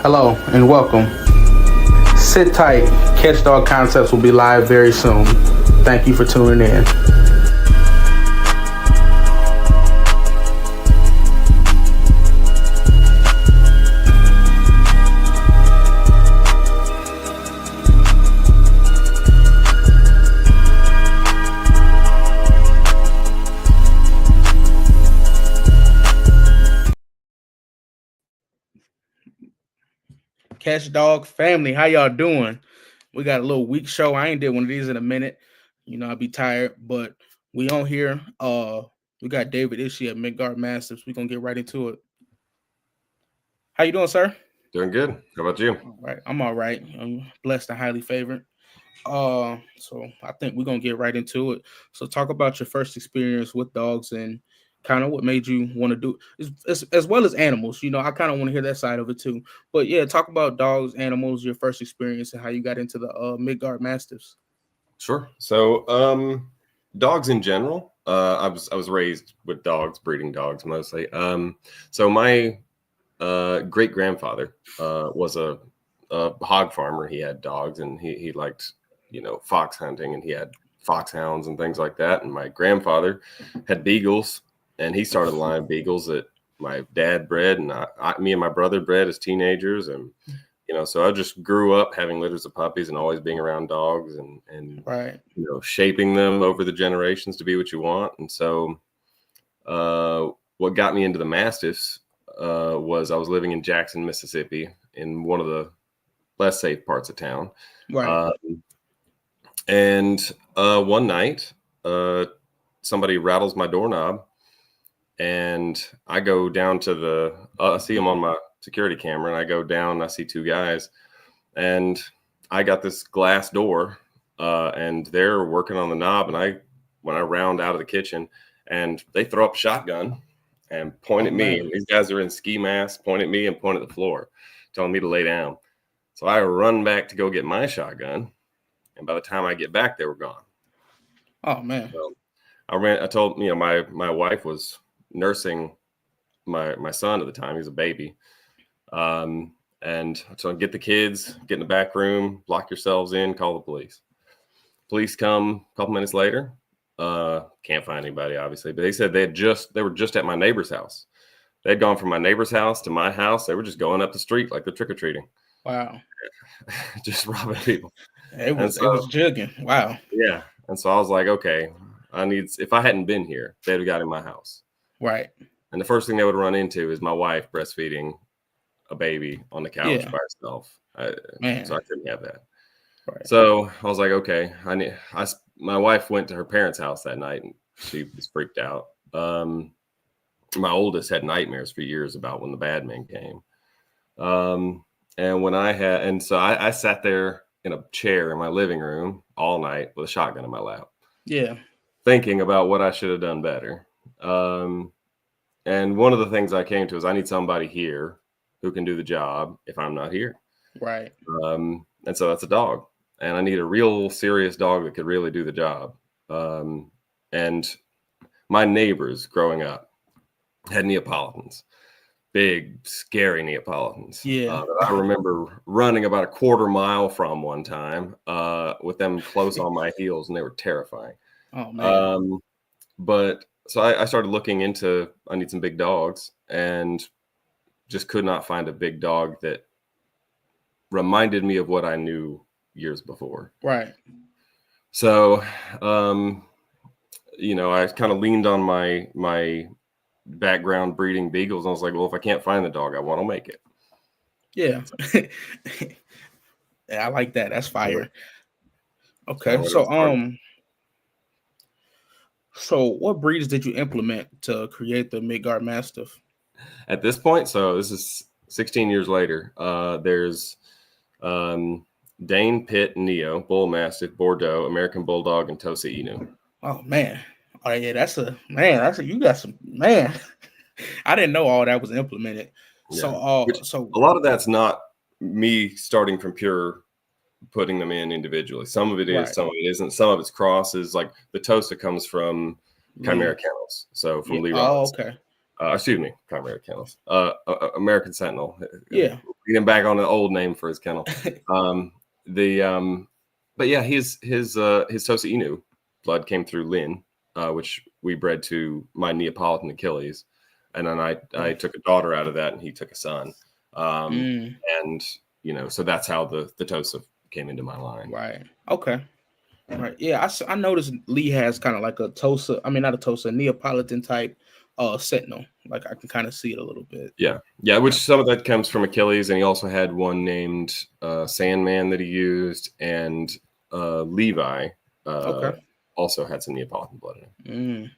Hello and welcome. Sit tight. Catch Dog Concepts will be live very soon. Thank you for tuning in. Catch Dog family, how y'all doing? We got a little week show. I ain't did one of these in a minute. You know, I'll be tired, but we on here. We got David Ishee of Midgard Mastiffs. We're gonna get right into it. How you doing, sir? Doing good. How about you? All right, I'm all right. I'm blessed and highly favored. So I think we're gonna get right into it. So talk about your first experience with dogs and kind of what made you want to do as well as animals. You know, I kind of want to hear that side of it too. But yeah, talk about dogs, animals, your first experience and how you got into the Midgard Mastiffs. Sure. So dogs in general. I was raised with dogs, breeding dogs mostly. So my great grandfather was a hog farmer. He had dogs and he liked, fox hunting, and he had foxhounds and things like that. And my grandfather had beagles, and he started a line of beagles that my dad bred, and me and my brother bred as teenagers. And, so I just grew up having litters of puppies and always being around dogs and Right. Shaping them over the generations to be what you want. And so what got me into the Mastiffs was I was living in Jackson, Mississippi, in one of the less safe parts of town. Right. And one night, somebody rattles my doorknob, and I go down to I see them on my security camera, and I go down and I see two guys, and I got this glass door, and they're working on the knob. And when I round out of the kitchen, and they throw up a shotgun and point at me. And these guys are in ski masks, point at me and point at the floor, telling me to lay down. So I run back to go get my shotgun. And by the time I get back, they were gone. Oh man. So I told, my wife was nursing my son at the time. He was a baby. And so get the kids, get in the back room, lock yourselves in, call the police. Police come a couple minutes later. Can't find anybody, obviously, but they said they were just at my neighbor's house. They'd gone from my neighbor's house to my house. They were just going up the street like they're trick-or-treating. Wow. Just robbing people. It was jugging. Wow. Yeah. And so I was like, okay, if I hadn't been here, they'd have got in my house. Right. And the first thing they would run into is my wife breastfeeding a baby on the couch by herself. So I couldn't have that. Right. So I was like, okay, my wife went to her parents' house that night, and she was freaked out. My oldest had nightmares for years about when the bad men came. So I sat there in a chair in my living room all night with a shotgun in my lap. Yeah. Thinking about what I should have done better. And one of the things I came to is I need somebody here who can do the job if I'm not here. Right. And so that's a dog. And I need a real serious dog that could really do the job. And my neighbors growing up had Neapolitans, big, scary Neapolitans. Yeah. I remember running about a quarter mile from one time with them close on my heels, and they were terrifying. Oh, man. But so I started looking into, I need some big dogs, and just could not find a big dog that reminded me of what I knew years before. Right. So, I kind of leaned on my background breeding beagles. And I was like, well, if I can't find the dog I want to make it. Yeah. Yeah, I like that. That's fire. Okay. So what breeds did you implement to create the Midgard Mastiff? At this point, so this is 16 years later, there's Dane, Pitt, Neo, Bull Mastiff, Bordeaux, American Bulldog, and Tosa Inu. Oh man. Oh yeah, you got some, man. I didn't know all that was implemented. Yeah. So a lot of that's not me starting from pure putting them in individually. Some of it is, some of it isn't. Some of it's crosses. Like the Tosa comes from Chimera Kennels. So from Lee Rollins. Oh, okay. Chimera Kennels. American Sentinel. Yeah. get him back on an old name for his kennel. But yeah, his Tosa Inu blood came through Lynn, which we bred to my Neapolitan Achilles, and then I took a daughter out of that, and he took a son. And so that's how the Tosa came into my line. Right. Okay. Right. Yeah, I noticed Lee has kind of like a Tosa. I mean, not a Tosa, Neapolitan type Sentinel. Like I can kind of see it a little bit. Yeah. Which some of that comes from Achilles, and he also had one named Sandman that he used, and Levi also had some Neapolitan blood in him.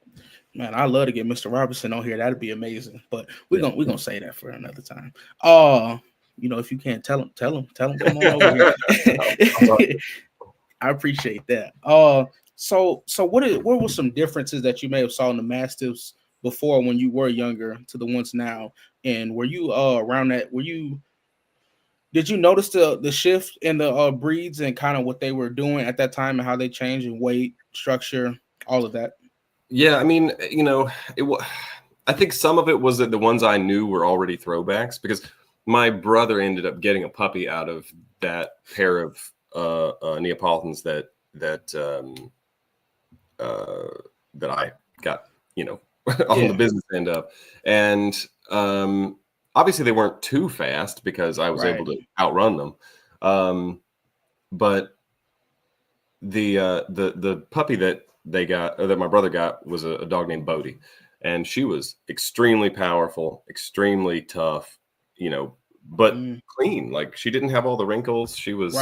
Man, I love to get Mr. Robinson on here. That'd be amazing. But we're gonna say that for another time. If you can't tell him, come on over here. I appreciate that. So what were some differences that you may have saw in the Mastiffs before when you were younger to the ones now? And were you around that? Did you notice the shift in the breeds and kind of what they were doing at that time and how they changed in weight, structure, all of that? Yeah, I mean, I think some of it was that the ones I knew were already throwbacks, because my brother ended up getting a puppy out of that pair of Neapolitans that I got, on the business end of, and obviously they weren't too fast because I was able to outrun them, but the puppy that they got, or that my brother got, was a dog named Bodie, and she was extremely powerful, extremely tough, but clean. Like, she didn't have all the wrinkles. She was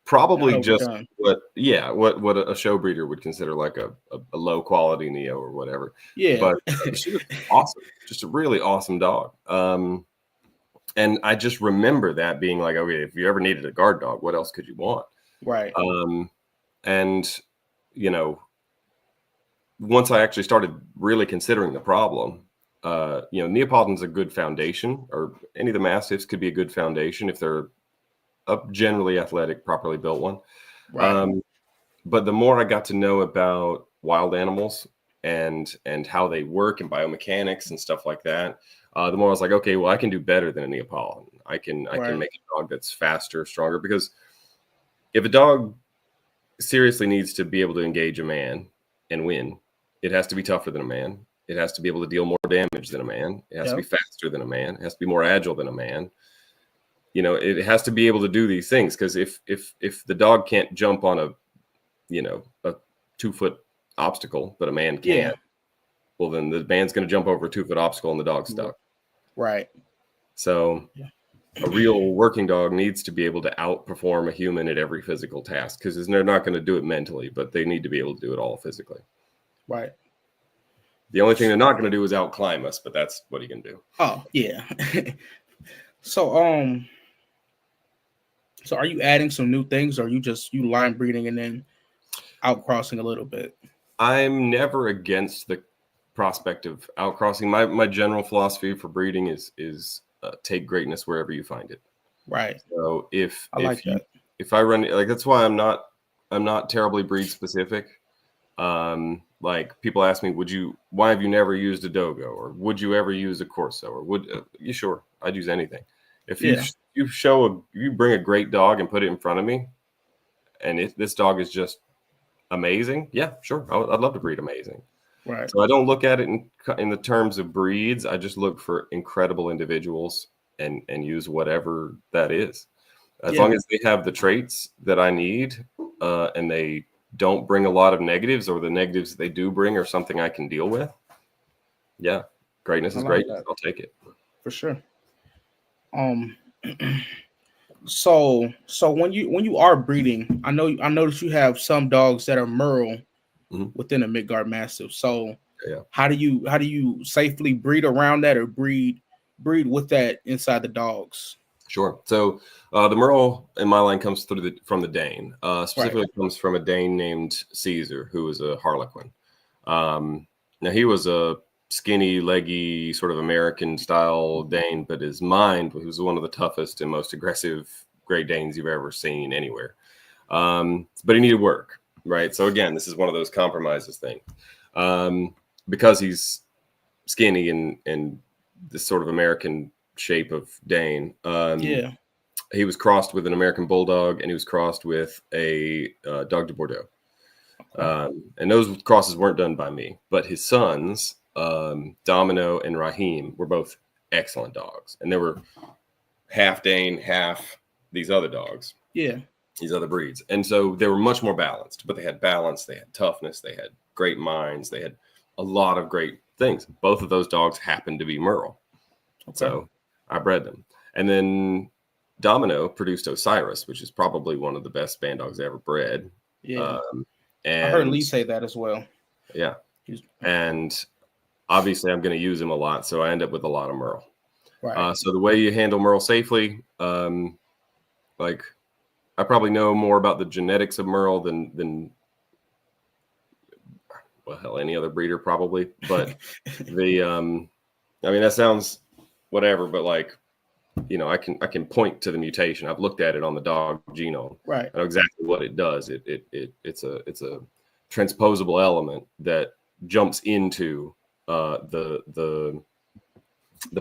probably just what a show breeder would consider like a low quality Neo or whatever. Yeah, but she was awesome, just a really awesome dog. And I just remember that being like, okay, if you ever needed a guard dog, what else could you want? Right. And once I actually started really considering the problem, Neapolitan's a good foundation, or any of the Mastiffs could be a good foundation if they're a generally athletic, properly built one. Right. But the more I got to know about wild animals and how they work and biomechanics and stuff like that, the more I was like, okay, well, I can do better than a Neapolitan. I can make a dog that's faster, stronger, because if a dog seriously needs to be able to engage a man and win, it has to be tougher than a man. It has to be able to deal more damage than a man. It has to be faster than a man. It has to be more agile than a man. It has to be able to do these things, because if the dog can't jump on a 2-foot obstacle, but a man can, well, then the man's going to jump over a 2-foot obstacle and the dog's stuck. Right. So a real working dog needs to be able to outperform a human at every physical task, because they're not going to do it mentally, but they need to be able to do it all physically. Right. The only thing they're not going to do is outclimb us, but that's what you can do. Oh, yeah. So are you adding some new things, or are you line breeding and then outcrossing a little bit? I'm never against the prospect of outcrossing. My general philosophy for breeding is take greatness wherever you find it. Right. So if I run, like, that's why I'm not terribly breed specific. Like, people ask me, why have you never used a Dogo, or would you ever use a Corso, or you sure, I'd use anything. If you bring a great dog and put it in front of me, and this dog is just amazing, yeah, sure, I'd love to breed amazing. Right. So I don't look at it in the terms of breeds. I just look for incredible individuals and use whatever that is, as long as they have the traits that I need, and they don't bring a lot of negatives, or the negatives they do bring are something I can deal with. Yeah, greatness is greatness. I'll take it for sure. So when you are breeding, I noticed you have some dogs that are merle within a Midgard Mastiff. So how do you safely breed around that, or breed with that inside the dogs? Sure. So the merle in my line comes from the Dane. Specifically comes from a Dane named Caesar, who was a Harlequin. Now, he was a skinny, leggy, sort of American style Dane, but his mind was one of the toughest and most aggressive Great Danes you've ever seen anywhere. But he needed work, right? So again, this is one of those compromises things. Because he's skinny and this sort of American shape of Dane. Yeah. He was crossed with an American Bulldog, and he was crossed with a Dog de Bordeaux. Okay. And those crosses weren't done by me, but his sons, Domino and Raheem, were both excellent dogs. And they were half Dane, half these other dogs. Yeah. These other breeds. And so they were much more balanced, but they had balance, they had toughness, they had great minds, they had a lot of great things. Both of those dogs happened to be Merle. Okay. So I bred them. And then Domino produced Osiris, which is probably one of the best band dogs I ever bred. Yeah. And I heard Lee say that as well. Yeah. And obviously I'm going to use him a lot. So I end up with a lot of Merle. Right. So the way you handle Merle safely, like I probably know more about the genetics of Merle than well, hell, any other breeder probably. But the, I mean, that sounds whatever, but like, you know, I can point to the mutation. I've looked at it on the dog genome. Right. I know exactly what it does. It's a transposable element that jumps into the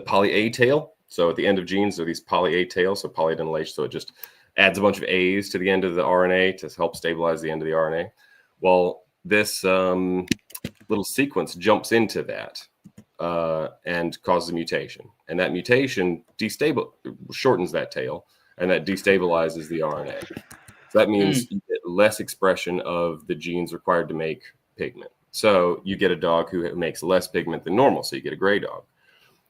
poly A tail. So at the end of genes, there are these poly A tails, so polyadenylation. So it just adds a bunch of A's to the end of the RNA to help stabilize the end of the RNA. Well, this little sequence jumps into that and causes a mutation. And that mutation shortens that tail, and that destabilizes the RNA. So that means you get less expression of the genes required to make pigment. So you get a dog who makes less pigment than normal. So you get a gray dog.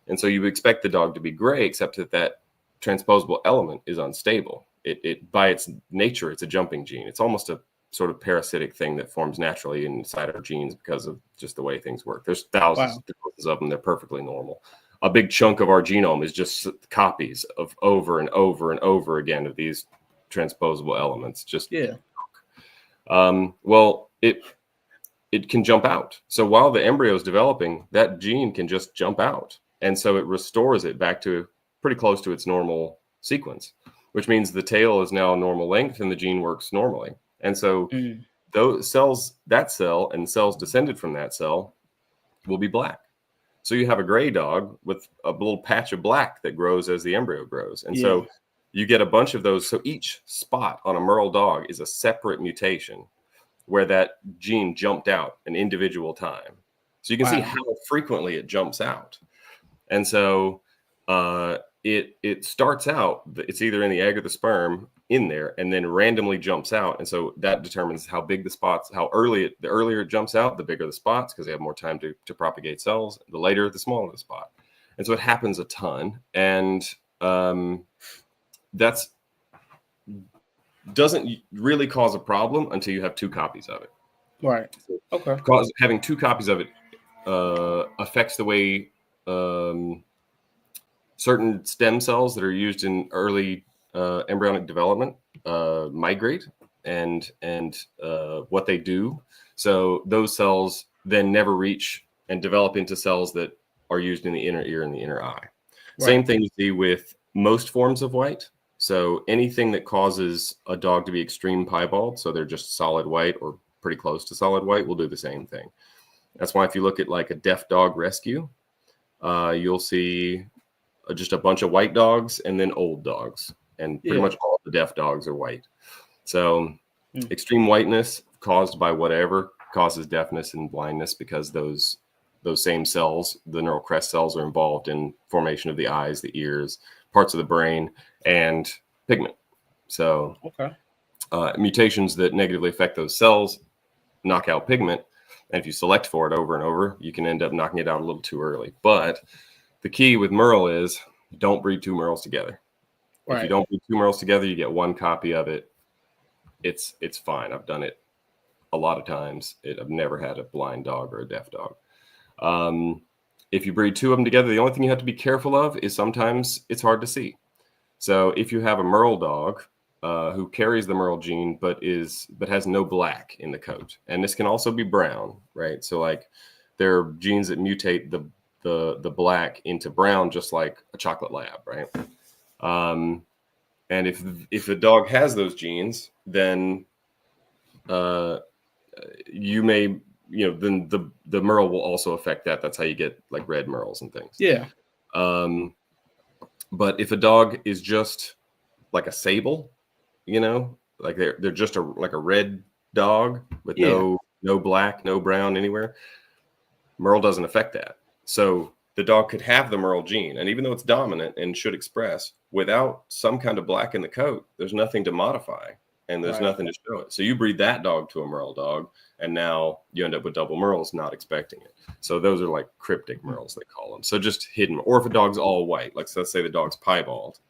And so you expect the dog to be gray, except that transposable element is unstable. It by its nature, it's a jumping gene. It's almost a sort of parasitic thing that forms naturally inside our genes because of just the way things work. There's thousands of them. They're perfectly normal. A big chunk of our genome is just copies of over and over and over again of these transposable elements. Just well, it can jump out. So while the embryo is developing, that gene can just jump out. And so it restores it back to pretty close to its normal sequence, which means the tail is now normal length and the gene works normally. And so those cells, that cell and cells descended from that cell will be black. So you have a gray dog with a little patch of black that grows as the embryo grows. And so you get a bunch of those. So each spot on a Merle dog is a separate mutation where that gene jumped out an individual time. So you can see how frequently it jumps out. And so it starts out, it's either in the egg or the sperm in there, and then randomly jumps out. And so that determines how big the spots, the earlier it jumps out, the bigger the spots, because they have more time to propagate cells. The later, the smaller the spot. And so it happens a ton. And that's doesn't really cause a problem until you have two copies of it. Right. Okay. Having two copies of it affects the way certain stem cells that are used in early embryonic development migrate and what they do. So those cells then never reach and develop into cells that are used in the inner ear and the inner eye. Right. Same thing you see with most forms of white. So anything that causes a dog to be extreme piebald, so they're just solid white or pretty close to solid white, will do the same thing. That's why if you look at like a deaf dog rescue, you'll see just a bunch of white dogs and then old dogs. And pretty much all the deaf dogs are white. So extreme whiteness caused by whatever causes deafness and blindness, because those same cells, the neural crest cells, are involved in formation of the eyes, the ears, parts of the brain, and pigment. So mutations that negatively affect those cells knock out pigment. And if you select for it over and over, you can end up knocking it out a little too early. But the key with Merle is don't breed two Merles together. If you don't breed two Merles together, you get one copy of it. It's fine. I've done it a lot of times. I've never had a blind dog or a deaf dog. If you breed two of them together, the only thing you have to be careful of is sometimes it's hard to see. So if you have a Merle dog who carries the Merle gene but has no black in the coat, and this can also be brown, right? So like there are genes that mutate the black into brown, just like a chocolate lab, right? And if a dog has those genes, then you may, then the Merle will also affect that. That's how you get like red Merles and things. Yeah. But if a dog is just like a sable, like they're just like a red dog with Yeah. no black, no brown anywhere, merle doesn't affect that. So the dog could have the merle gene, and even though it's dominant and should express, without some kind of black in the coat, there's nothing to modify and there's Right. nothing to show it. So you breed that dog to a merle dog, and now you end up with double merles, not expecting it. So those are like cryptic merles, they call them. So just hidden. Or if a dog's all white, like so let's say the dog's piebald,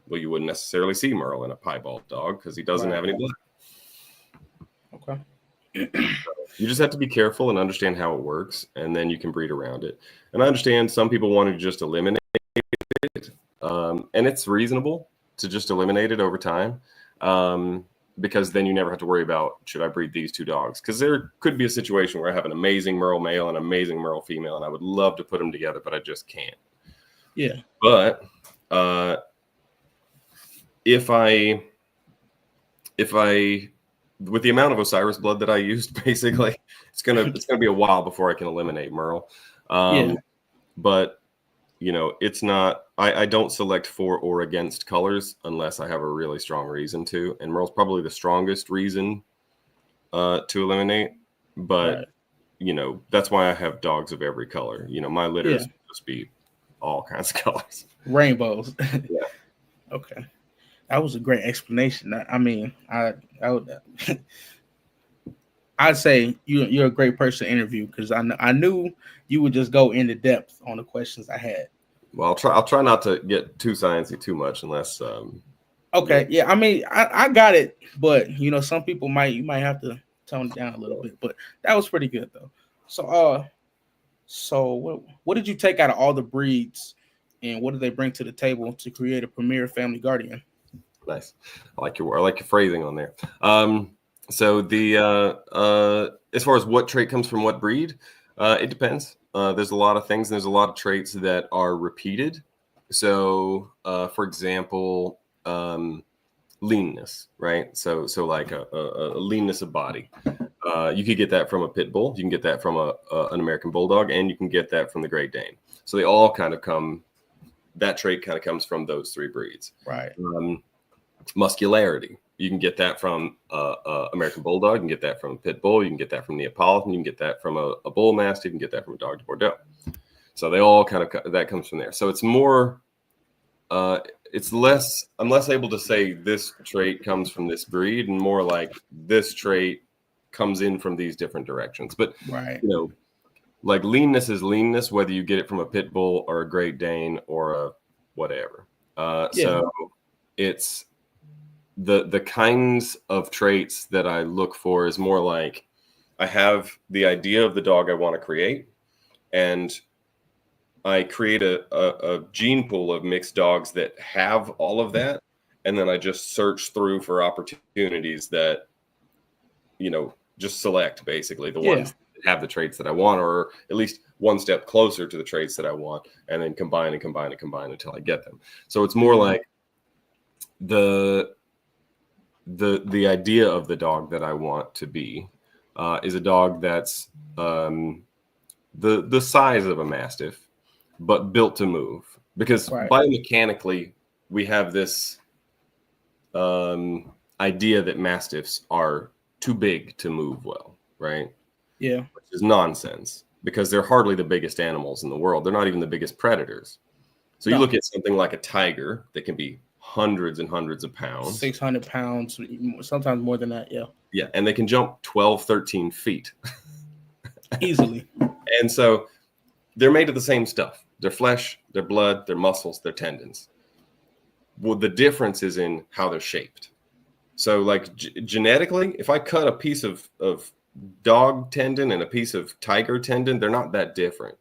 well, you wouldn't necessarily see merle in a piebald dog because he doesn't have any black. Okay. You just have to be careful and understand how it works, and then you can breed around it. And I understand some people want to just eliminate it, and it's reasonable to just eliminate it over time, because then you never have to worry about, should I breed these two dogs? Because there could be a situation where I have an amazing merle male and an amazing merle female, and I would love to put them together, but I just can't. Yeah. But if I with the amount of Osiris blood that I used, basically, it's gonna be a while before I can eliminate merle. Yeah. But it's not. I don't select for or against colors unless I have a really strong reason to. And merle's probably the strongest reason to eliminate. But Right. that's why I have dogs of every color. My litters just be all kinds of colors. Rainbows. Yeah. Okay. That was a great explanation. I mean, I would, I'd say you're a great person to interview because I knew you would just go into depth on the questions I had. Well, I'll try not to get too sciencey too much unless. Okay. Yeah. I mean, I got it, but some people you might have to tone it down a little bit. But that was pretty good though. So what did you take out of all the breeds, and what did they bring to the table to create a premier family guardian? Nice. I like your phrasing on there. So the as far as what trait comes from what breed, it depends. There's a lot of things, and there's a lot of traits that are repeated. So, for example, leanness, right? So like a leanness of body. You could get that from a pit bull. You can get that from an American bulldog, and you can get that from the Great Dane. So they all kind of come. That trait kind of comes from those three breeds. Right. Muscularity. You can get that from American Bulldog. You can get that from a Pit Bull. You can get that from Neapolitan. You can get that from a Bull Mastiff. You can get that from a Dog de Bordeaux. So they all kind of, that comes from there. So it's more, it's less, I'm less able to say this trait comes from this breed, and more like this trait comes in from these different directions. But, right. Like leanness is leanness, whether you get it from a Pit Bull or a Great Dane or a whatever. So it's, the kinds of traits that I look for is more like I have the idea of the dog I want to create, and I create a gene pool of mixed dogs that have all of that, and then I just search through for opportunities that just select basically the ones that have the traits that I want, or at least one step closer to the traits that I want, and then combine and combine and combine until I get them. So it's more like the idea of the dog that I want to be is a dog that's the size of a Mastiff, but built to move. Because biomechanically, we have this idea that Mastiffs are too big to move well, right? Yeah. Which is nonsense, because they're hardly the biggest animals in the world. They're not even the biggest predators. So you look at something like a tiger that can be hundreds and hundreds of pounds. 600 pounds, sometimes more than that, Yeah, and they can jump 12, 13 feet. Easily. And so they're made of the same stuff. Their flesh, their blood, their muscles, their tendons. Well, the difference is in how they're shaped. So like genetically, if I cut a piece of dog tendon and a piece of tiger tendon, they're not that different.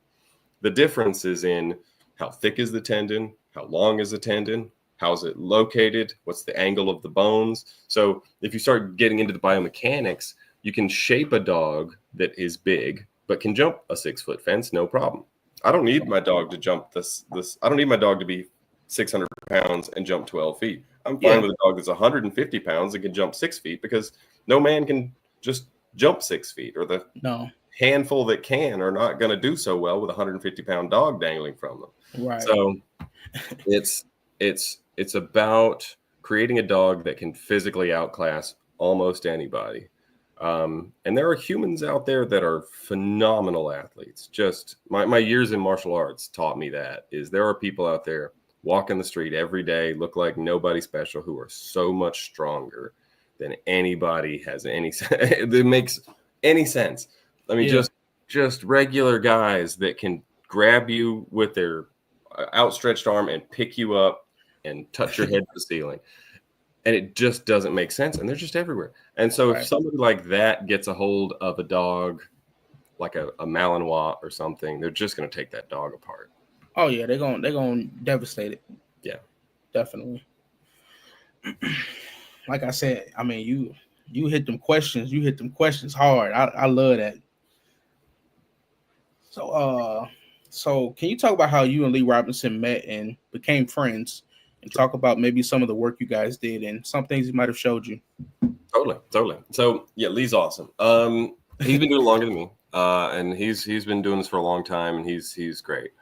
The difference is in how thick is the tendon, how long is the tendon, how is it located, what's the angle of the bones. So if you start getting into the biomechanics, you can shape a dog that is big but can jump a 6-foot fence, no problem. I don't need my dog to jump this. I don't need my dog to be 600 pounds and jump 12 feet. I'm fine with a dog that's 150 pounds and can jump 6 feet, because no man can just jump 6 feet, or the handful that can are not going to do so well with a 150-pound dog dangling from them. Right. So it's it's about creating a dog that can physically outclass almost anybody. And there are humans out there that are phenomenal athletes. Just my years in martial arts taught me that is there are people out there walking the street every day, look like nobody special, who are so much stronger than anybody has any that makes any sense. I mean, Yeah. just regular guys that can grab you with their outstretched arm and pick you up and touch your head to the ceiling. And it just doesn't make sense. And they're just everywhere. And so if Right. somebody like that gets a hold of a dog, like a Malinois or something, they're just going to take that dog apart. Oh yeah, they're gonna devastate it. Yeah. Definitely. Like I said, I mean, you hit them questions. You hit them questions hard. I love that. So so can you talk about how you and Lee Robinson met and became friends, and talk about maybe some of the work you guys did and some things he might have showed you? Totally. So yeah, Lee's awesome. He's been doing it longer than me. And he's been doing this for a long time, and he's great.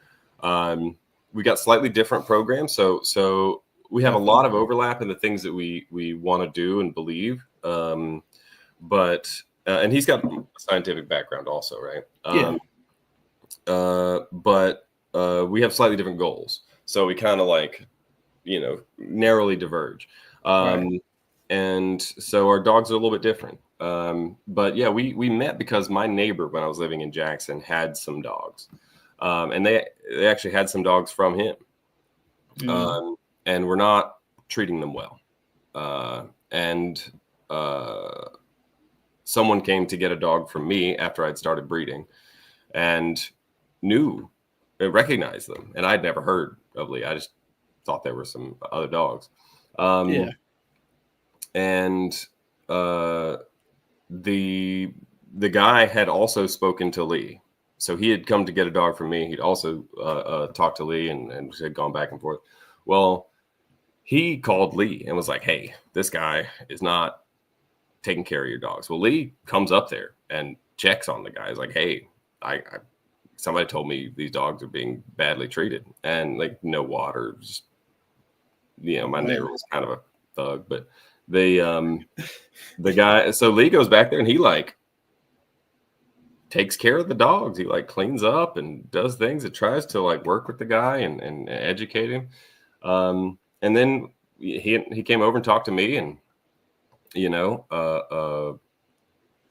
We got slightly different programs, so we have a lot of overlap in the things that we want to do and believe. But and he's got a scientific background also, right? Yeah. But we have slightly different goals, so we kind of like narrowly diverge. Right. And so our dogs are a little bit different. But yeah, we met because my neighbor, when I was living in Jackson, had some dogs. And they actually had some dogs from him. And we're not treating them well. And someone came to get a dog from me after I'd started breeding and recognized them. And I'd never heard of Lee. I just thought there were some other dogs. Yeah. And the guy had also spoken to Lee. So he had come to get a dog from me. He'd also talked to Lee and had gone back and forth. Well, he called Lee and was like, hey, this guy is not taking care of your dogs. Well, Lee comes up there and checks on the guy. He's like, hey, somebody told me these dogs are being badly treated, and like no water. Just, my neighbor was kind of a thug, but the guy. So Lee goes back there and he like takes care of the dogs. He like cleans up and does things. It tries to like work with the guy and educate him. And then he came over and talked to me and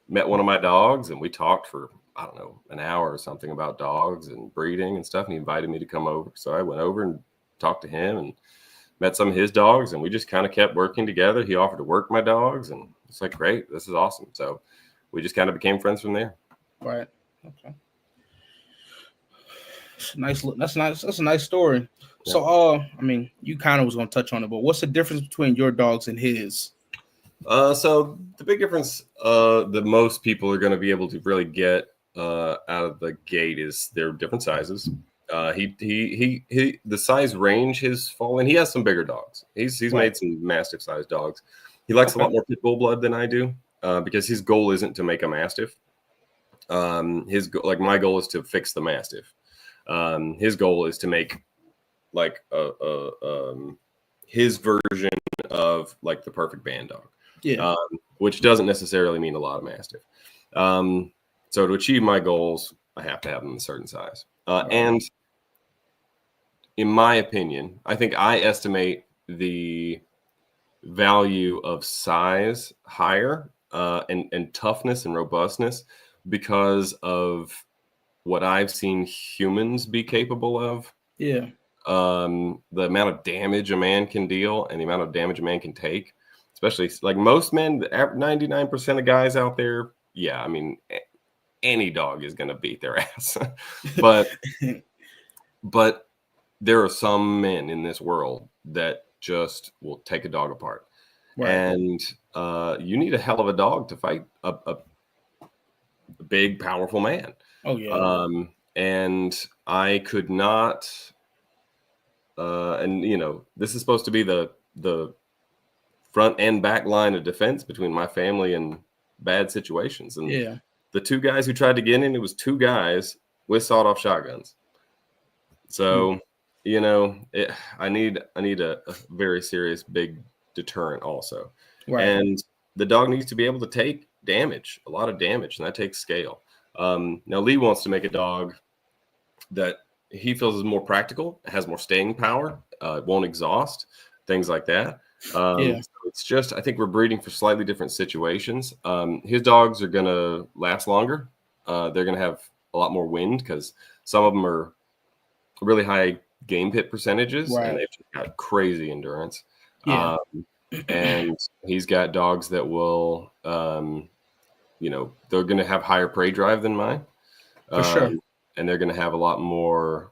met one of my dogs, and we talked for, I don't know, an hour or something about dogs and breeding and stuff. And he invited me to come over. So I went over and talked to him and met some of his dogs, and we just kind of kept working together. He offered to work my dogs, and it's like, great, this is awesome. So we just kind of became friends from there. Right. Okay. Nice. That's nice. That's a nice story. Yeah. So, I mean, you kind of was going to touch on it, but what's the difference between your dogs and his? So the big difference that most people are going to be able to really get out of the gate is they're different sizes. The size range has fallen. He has some bigger dogs. He's made some mastiff sized dogs. He likes a lot more pit bull blood than I do because his goal isn't to make a mastiff. My goal is to fix the mastiff. His goal is to make like his version of like the perfect bandog. Yeah. Which doesn't necessarily mean a lot of mastiff. So to achieve my goals, I have to have them a certain size. And in my opinion, I think I estimate the value of size higher and toughness and robustness because of what I've seen humans be capable of. Yeah. The amount of damage a man can deal and the amount of damage a man can take, especially like most men, 99% of guys out there. Yeah. I mean, any dog is going to beat their ass, but there are some men in this world that just will take a dog apart. Right. And you need a hell of a dog to fight a big, powerful man. Oh yeah. And I could not. And this is supposed to be the front and back line of defense between my family and bad situations. And yeah, the two guys who tried to get in, it was two guys with sawed-off shotguns. So I need a very serious big deterrent also, Right. and the dog needs to be able to take damage, a lot of damage, and that takes scale. Now Lee wants to make a dog that he feels is more practical, has more staying power, won't exhaust, things like that. Yeah. So it's just, I think we're breeding for slightly different situations. His dogs are going to last longer. They're going to have a lot more wind because some of them are really high game pit percentages and Right. they've just got crazy endurance. Yeah. Um, and he's got dogs that will, they're going to have higher prey drive than mine. For sure. And they're going to have a lot more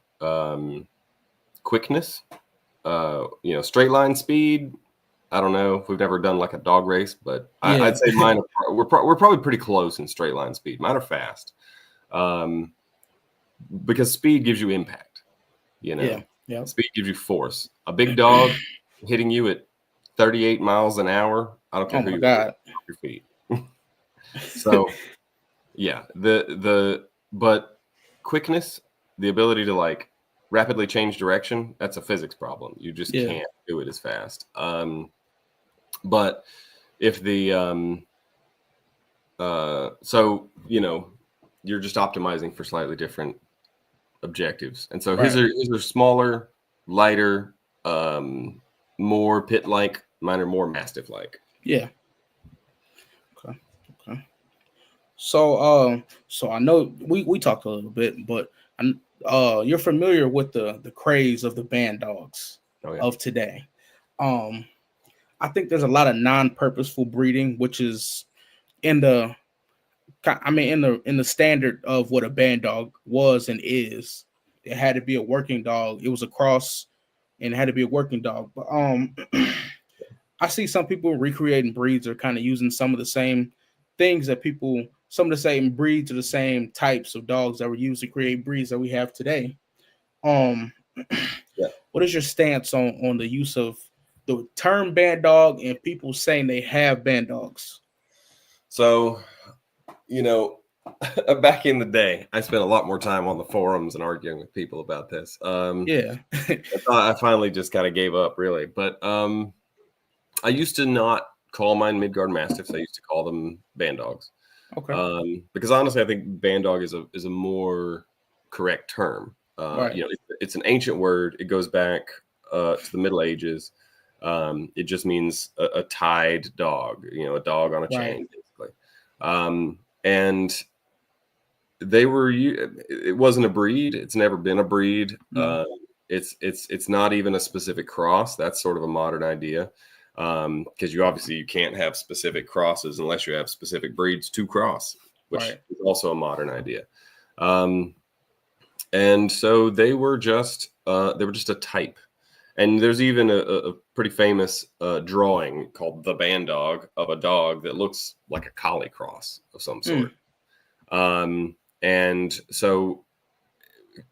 quickness. Straight line speed. I don't know. We've never done like a dog race, but Yeah. I'd say mine. We're probably pretty close in straight line speed. Mine are fast, because speed gives you impact. Yeah. Yeah. Speed gives you force. A big dog hitting you at 38 miles an hour. I don't care Oh who my you are. God. Off your feet. So yeah, but quickness, the ability to like rapidly change direction, that's a physics problem. You just Yeah. can't do it as fast. But if the you're just optimizing for slightly different objectives, and so his Right. are smaller, lighter, more pit like. Mine are more mastiff like. Yeah. Okay. Okay. So, so I know we talked a little bit, but you're familiar with the craze of the band dogs Oh yeah. of today. Um, I think there's a lot of non-purposeful breeding, which is in the, in the standard of what a band dog was and is. It had to be a working dog. It was a cross, and it had to be a working dog. But I see some people recreating breeds or kind of using some of the same things that people, some of the same breeds or the same types of dogs that were used to create breeds that we have today. Um, Yeah. what is your stance on the use of the term band dog and people saying they have band dogs? So, back in the day, I spent a lot more time on the forums and arguing with people about this. Yeah. I finally just kind of gave up, really. But I used to not call mine Midgard Mastiffs. I used to call them bandogs. Okay. Because honestly, I think bandog is a more correct term. Right. It's an ancient word. It goes back to the Middle Ages. It just means a tied dog. A dog on a Right. chain, basically. And it wasn't a breed. It's never been a breed. No. It's not even a specific cross. That's sort of a modern idea. Because you can't have specific crosses unless you have specific breeds to cross, which Right. is also a modern idea. And so they were just a type. And there's even a pretty famous drawing called the bandog of a dog that looks like a collie cross of some sort. And so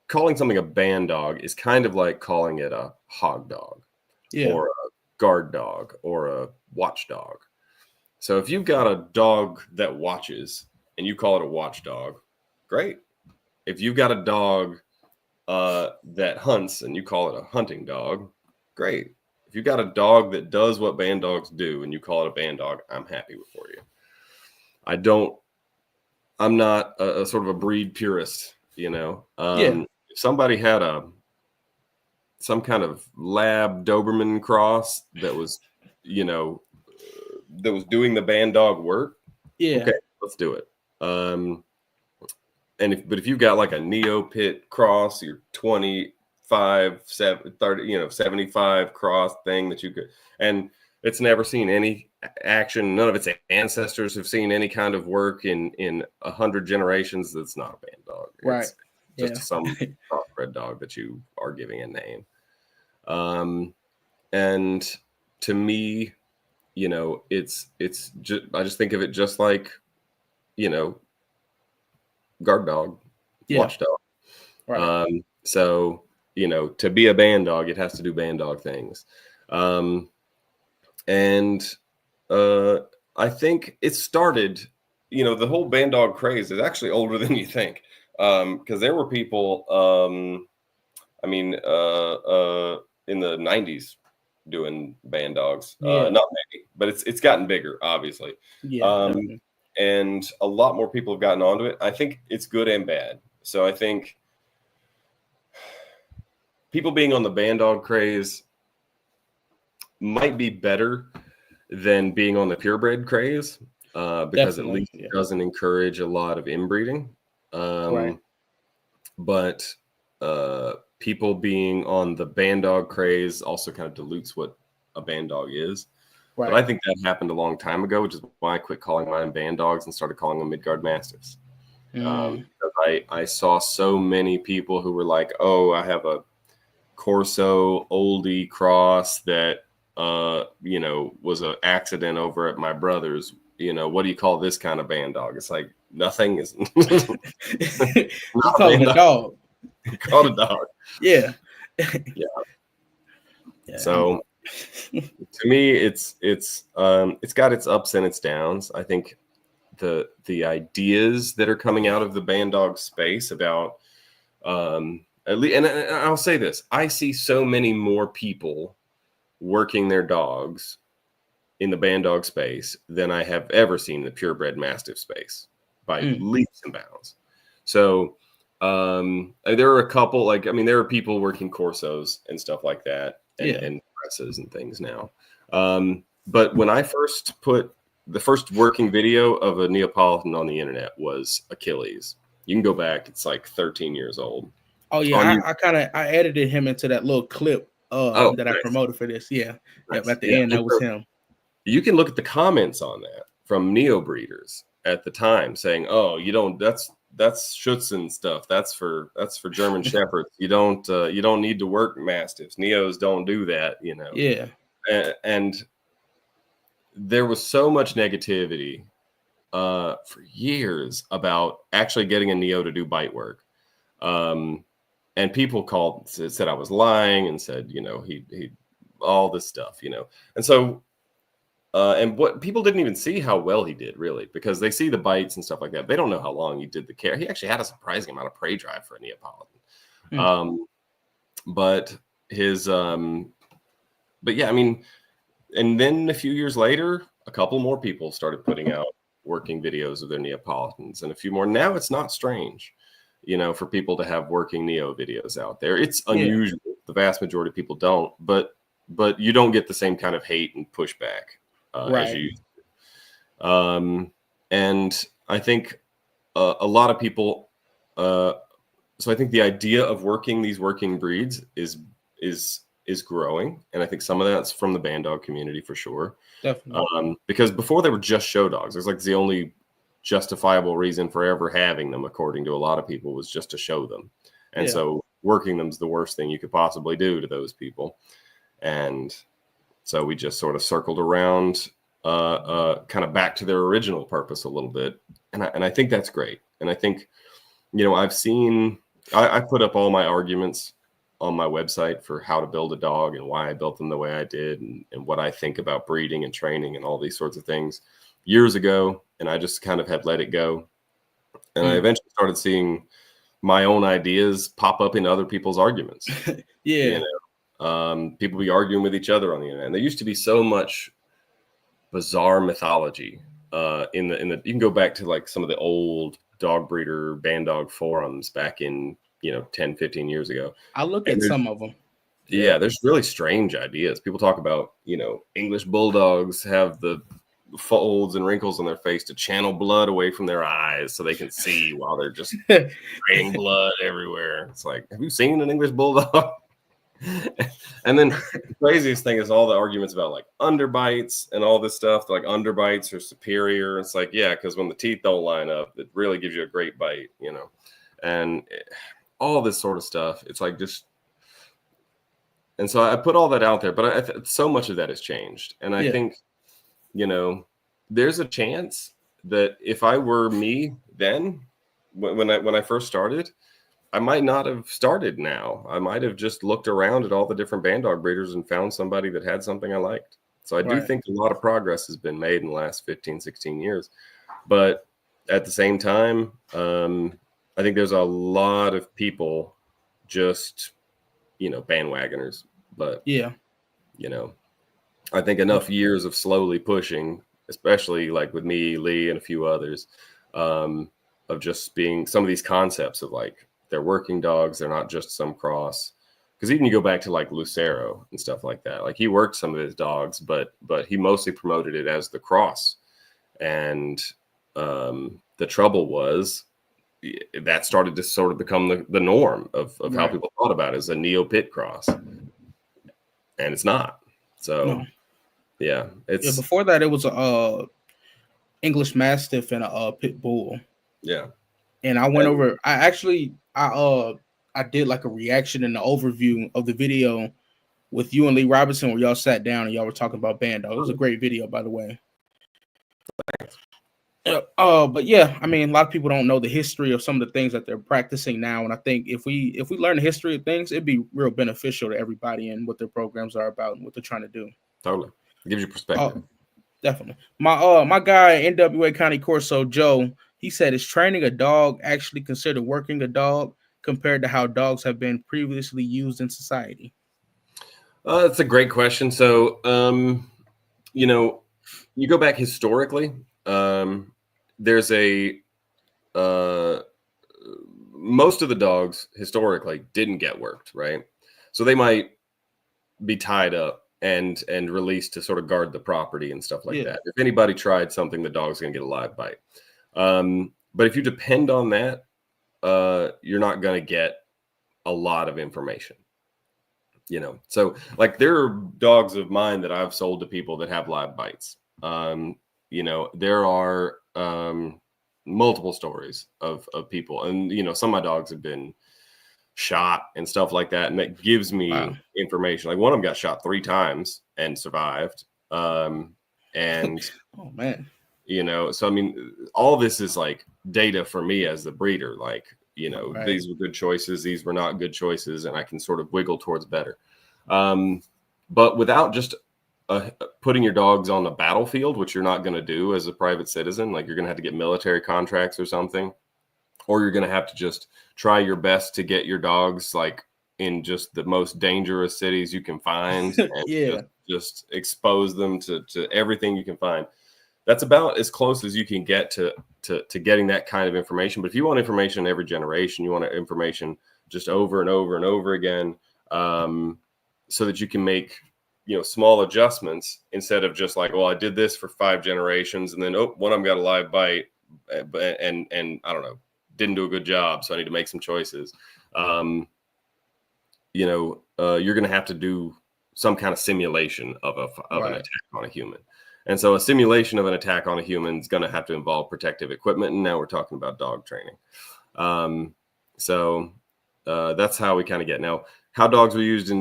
calling something a bandog is kind of like calling it a hog dog, Yeah. or a guard dog, or a watchdog. So if you've got a dog that watches and you call it a watchdog, great. If you've got a dog that hunts and you call it a hunting dog, great. If you've got a dog that does what band dogs do and you call it a band dog, I'm happy for you. I'm not a sort of a breed purist, Yeah. If somebody had some kind of lab Doberman cross that was, that was doing the band dog work. Yeah. Okay, let's do it. But if you've got like a Neopit cross, your 25, 30, 75 cross thing that you could, and it's never seen any action. None of its ancestors have seen any kind of work in 100 generations. That's not a band dog. Right. It's just some crossbred dog that you are giving a name. And to me, it's just, I just think of it just like, guard dog, watchdog. Right. So, to be a band dog, it has to do band dog things. And I think it started, the whole band dog craze is actually older than you think. Because there were people I mean, in the 90s doing band dogs. Yeah. Not many, but it's gotten bigger, obviously. Yeah, Um, definitely. and a lot more people have gotten onto it. I think it's good and bad. So I think people being on the band dog craze might be better than being on the purebred craze, because at Definitely. least it Yeah. doesn't encourage a lot of inbreeding. Right. But people being on the band dog craze also kind of dilutes what a band dog is. But Right. I think that happened a long time ago, which is why I quit calling mine band dogs and started calling them Midgard Mastiffs. Mm. Because I saw so many people who were like, "Oh, I have a Corso oldie cross that was an accident over at my brother's. What do you call this kind of band dog?" It's like nothing is not You a call it band a dog. dog. You call it a dog. Yeah. Yeah. Yeah. So to me, it's got its ups and its downs. I think the ideas that are coming out of the band dog space about at least, and I'll say this: I see so many more people working their dogs in the band dog space than I have ever seen in the purebred mastiff space by Mm. leaps and bounds. So there are a couple, there are people working Corsos and stuff like that, Yeah. and presses and things now. But when I first put the first working video of a Neapolitan on the internet was Achilles. You can go back; it's like 13 years old. Oh On yeah, you, I edited him into that little clip oh, that I nice, promoted for this. Yeah. Yep, nice, at the yeah. end And that was so him. you can look at the comments on that from neo breeders at the time saying, "Oh, you don't. That's Schutzen stuff. That's for German shepherds. You don't need to work mastiffs. Neos don't do that. Yeah. And there was so much negativity for years about actually getting a neo to do bite work. And people said I was lying and said, he all this stuff, And so and what people didn't even see how well he did, really, because they see the bites and stuff like that. They don't know how long he did the care. He actually had a surprising amount of prey drive for a Neapolitan. Mm. Um, but his, but yeah, I mean, and then a few years later, a couple more people started putting out working videos of their Neapolitans, and a few more. Now it's not strange, for people to have working Neo videos out there. It's Yeah. unusual. The vast majority of people don't, but you don't get the same kind of hate and pushback as Right. you. And I think a lot of people. So I think the idea of working these working breeds is growing, and I think some of that's from the band dog community for sure. Definitely. Because before they were just show dogs. It was like the only justifiable reason for ever having them, according to a lot of people, was just to show them. And Yeah. so working them is the worst thing you could possibly do to those people. And so we just sort of circled around, kind of back to their original purpose a little bit. And I think that's great. And I think, I've seen, I put up all my arguments on my website for how to build a dog and why I built them the way I did, and what I think about breeding and training and all these sorts of things years ago. And I just kind of had let it go. And I Mm. eventually started seeing my own ideas pop up in other people's arguments. Yeah. People be arguing with each other on the internet. And there used to be so much bizarre mythology in the you can go back to like some of the old dog breeder band dog forums back in 10 15 years ago. I look And at some of them. yeah, there's really strange ideas. People talk about, English bulldogs have the folds and wrinkles on their face to channel blood away from their eyes so they can see while they're just spraying blood everywhere. It's like, have you seen an English bulldog? And then the craziest thing is all the arguments about like underbites and all this stuff. Like underbites are superior. It's like, yeah, because when the teeth don't line up, it really gives you a great bite, and all this sort of stuff. It's like just. And so I put all that out there, but so much of that has changed. And I think, there's a chance that if I were me then, when I first started, I might not have started now. I might have just looked around at all the different band dog breeders and found somebody that had something I liked. So I do think a lot of progress has been made in the last 15, 16 years. But at the same time, I think there's a lot of people just bandwagoners, but Yeah. I think enough years of slowly pushing, especially like with me, Lee, and a few others, of just being some of these concepts of like they're working dogs, they're not just some cross. Because even you go back to like Lucero and stuff like that, like he worked some of his dogs, but he mostly promoted it as the cross. And the trouble was that started to sort of become the norm of how people thought about it as a neo-pit cross. And it's not. So, yeah, it's before that, it was a English Mastiff and a pit bull. Yeah. And I went over. I did like a reaction and an overview of the video with you and Lee Robinson, where y'all sat down and y'all were talking about bandog. It was a great video, by the way. But yeah, I mean, a lot of people don't know the history of some of the things that they're practicing now, and I think if we learn the history of things, it'd be real beneficial to everybody and what their programs are about and what they're trying to do. Totally, it gives you perspective. Definitely. My guy, NWA County Corso Joe, he said, is training a dog actually considered working a dog compared to how dogs have been previously used in society? That's a great question. So, you go back historically. There's most of the dogs historically didn't get worked, right? So they might be tied up and released to sort of guard the property and stuff like that. If anybody tried something, the dog's going to get a live bite. But if you depend on that, you're not going to get a lot of information. So like there are dogs of mine that I've sold to people that have live bites. There are multiple stories of people, and some of my dogs have been shot and stuff like that, and that gives me information. Like one of them got shot 3 times and survived. And oh man, so I mean, all this is like data for me as the breeder. Like these were good choices, these were not good choices, and I can sort of wiggle towards better. But without just putting your dogs on the battlefield, which you're not going to do as a private citizen, like you're going to have to get military contracts or something, or you're going to have to just try your best to get your dogs like in just the most dangerous cities you can find and just expose them to everything you can find. That's about as close as you can get to getting that kind of information. But if you want information every generation, you want information just over and over and over again, so that you can make small adjustments instead of just like, well, I did this for 5 generations and then one of them got a live bite, and I don't know, didn't do a good job, so I need to make some choices. You're going to have to do some kind of simulation of an attack on a human. And so a simulation of an attack on a human is going to have to involve protective equipment. And now we're talking about dog training. So that's how we kind of get. Now, how dogs were used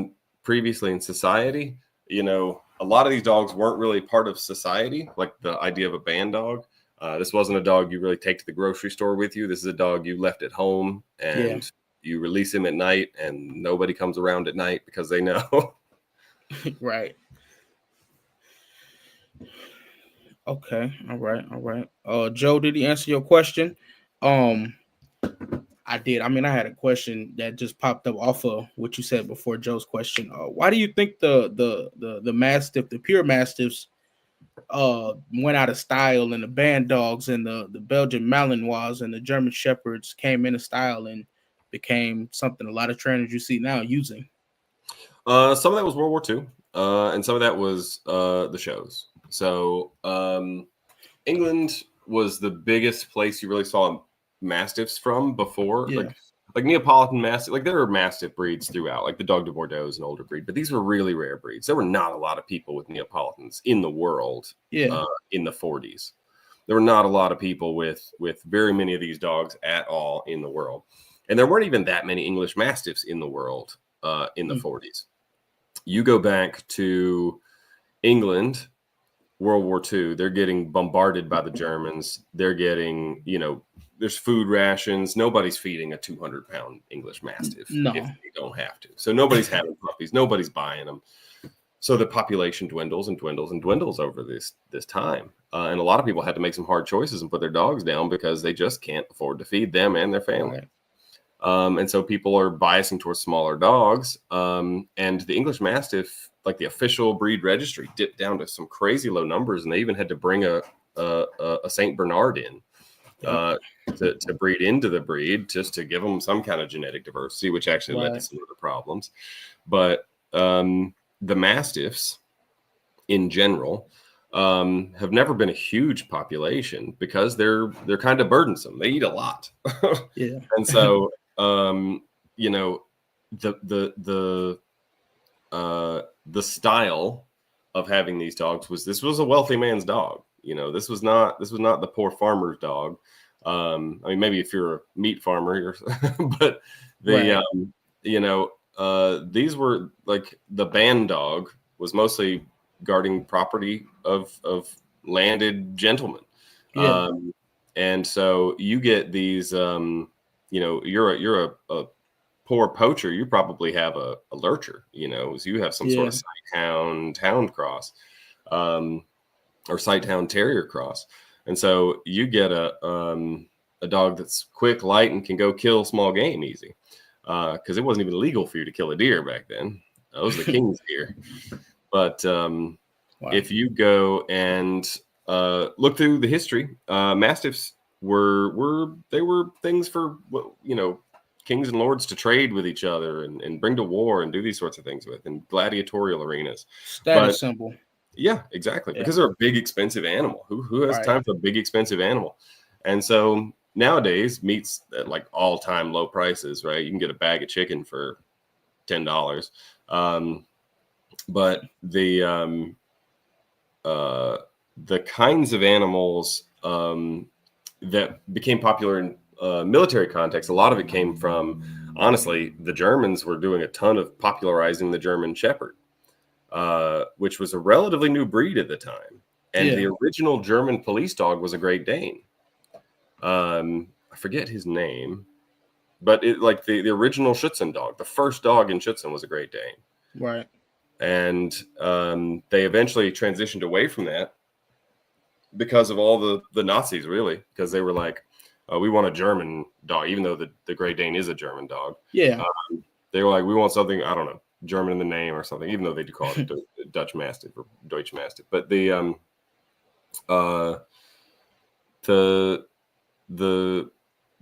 previously in society, a lot of these dogs weren't really part of society, like the idea of a bandog. This wasn't a dog you really take to the grocery store with you. This is a dog you left at home, and you release him at night, and nobody comes around at night because they know. Right. Okay. All right. Joe, did he answer your question? I did. I mean, I had a question that just popped up off of what you said before Joe's question. Why do you think the Mastiff, the pure Mastiffs, went out of style, and the bandogs and the Belgian Malinois and the German Shepherds came into style and became something a lot of trainers you see now using? Some of that was World War II, and some of that was the shows. So England was the biggest place you really saw Mastiffs from before. Like Neapolitan Mastiff, like there are Mastiff breeds throughout, like the Dog de Bordeaux is an older breed, but these were really rare breeds. There were not a lot of people with Neapolitans in the world in the 40s. There were not a lot of people with very many of these dogs at all in the world. And there weren't even that many English Mastiffs in the world in the 40s. You go back to England, World War II, they're getting bombarded by the Germans. They're getting, there's food rations. Nobody's feeding a 200-pound English Mastiff if they don't have to. So nobody's having puppies. Nobody's buying them. So the population dwindles and dwindles and dwindles over this time. And a lot of people had to make some hard choices and put their dogs down because they just can't afford to feed them and their family. And so people are biasing towards smaller dogs. And the English Mastiff, like the official breed registry, dipped down to some crazy low numbers, and they even had to bring a Saint Bernard in to breed into the breed, just to give them some kind of genetic diversity, which actually led to some other problems. But the Mastiffs in general have never been a huge population because they're kind of burdensome. They eat a lot. Yeah. And so you know, the style of having these dogs this was a wealthy man's dog. You know, this was not the poor farmer's dog. I mean, maybe if you're a meat farmer, but you know, these were like the bandog was mostly guarding property of landed gentlemen. Yeah. And so you get these, you know, you're a poor poacher, you probably have a lurcher, you know, so you have some sort of sight-hound cross, or sight-hound terrier cross. And so you get a dog that's quick, light, and can go kill small game easy. Because it wasn't even legal for you to kill a deer back then. Those are the king's deer. But if you go and look through the history, Mastiffs were things for, you know, kings and lords to trade with each other and bring to war and do these sorts of things with in gladiatorial arenas. Status symbol. Yeah, exactly. Because they're a big, expensive animal. Who has time for a big, expensive animal? And so nowadays, meat's at like all-time low prices, right? You can get a bag of chicken for $10. But the kinds of animals that became popular in military context, a lot of it came from, honestly, the Germans were doing a ton of popularizing the German Shepherd, which was a relatively new breed at the time. And the original German police dog was a Great Dane. I forget his name, but it like the original Schutzen dog, the first dog in Schutzen was a Great Dane. Right. And they eventually transitioned away from that because of all the Nazis, really, because they were like, we want a German dog, even though the Great Dane is a German dog. Yeah. They were like, we want something, I don't know, German in the name or something, even though they do call it Dutch Mastiff or Deutsch Mastiff. But the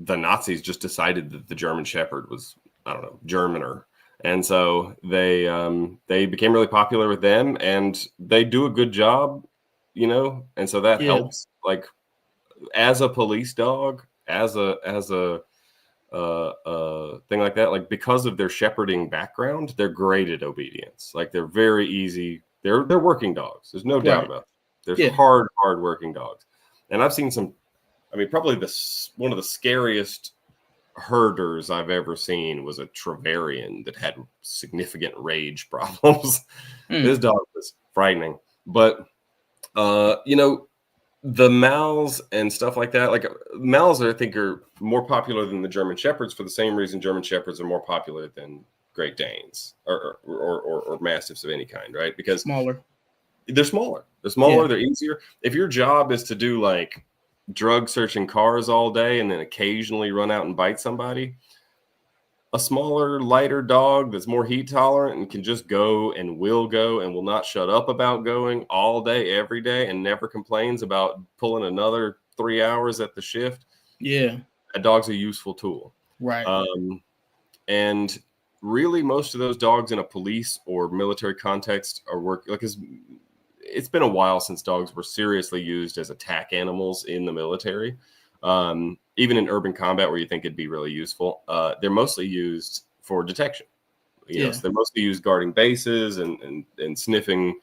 Nazis just decided that the German Shepherd was, I don't know, Germaner. And so they became really popular with them, and they do a good job, you know, and so that helps. Like, as a police dog, as a thing like that, like, because of their shepherding background, they're great at obedience. Like, they're very easy. They're working dogs. There's no doubt about it. They're hard working dogs. And I've seen some, I mean, probably one of the scariest herders I've ever seen was a Travarian that had significant rage problems. This dog was frightening. But you know, the Mals and stuff like that, like Mals, I think, are more popular than the German Shepherds for the same reason German Shepherds are more popular than Great Danes or Mastiffs of any kind, right? Because they're smaller. They're easier. If your job is to do like drug searching cars all day and then occasionally run out and bite somebody, a smaller, lighter dog that's more heat tolerant and can just go and will not shut up about going all day, every day, and never complains about pulling another 3 hours at the shift. Yeah. A dog's a useful tool. Right. And really, most of those dogs in a police or military context are because it's been a while since dogs were seriously used as attack animals in the military. Even in urban combat, where you think it'd be really useful, they're mostly used for detection. You know, so they're mostly used guarding bases and sniffing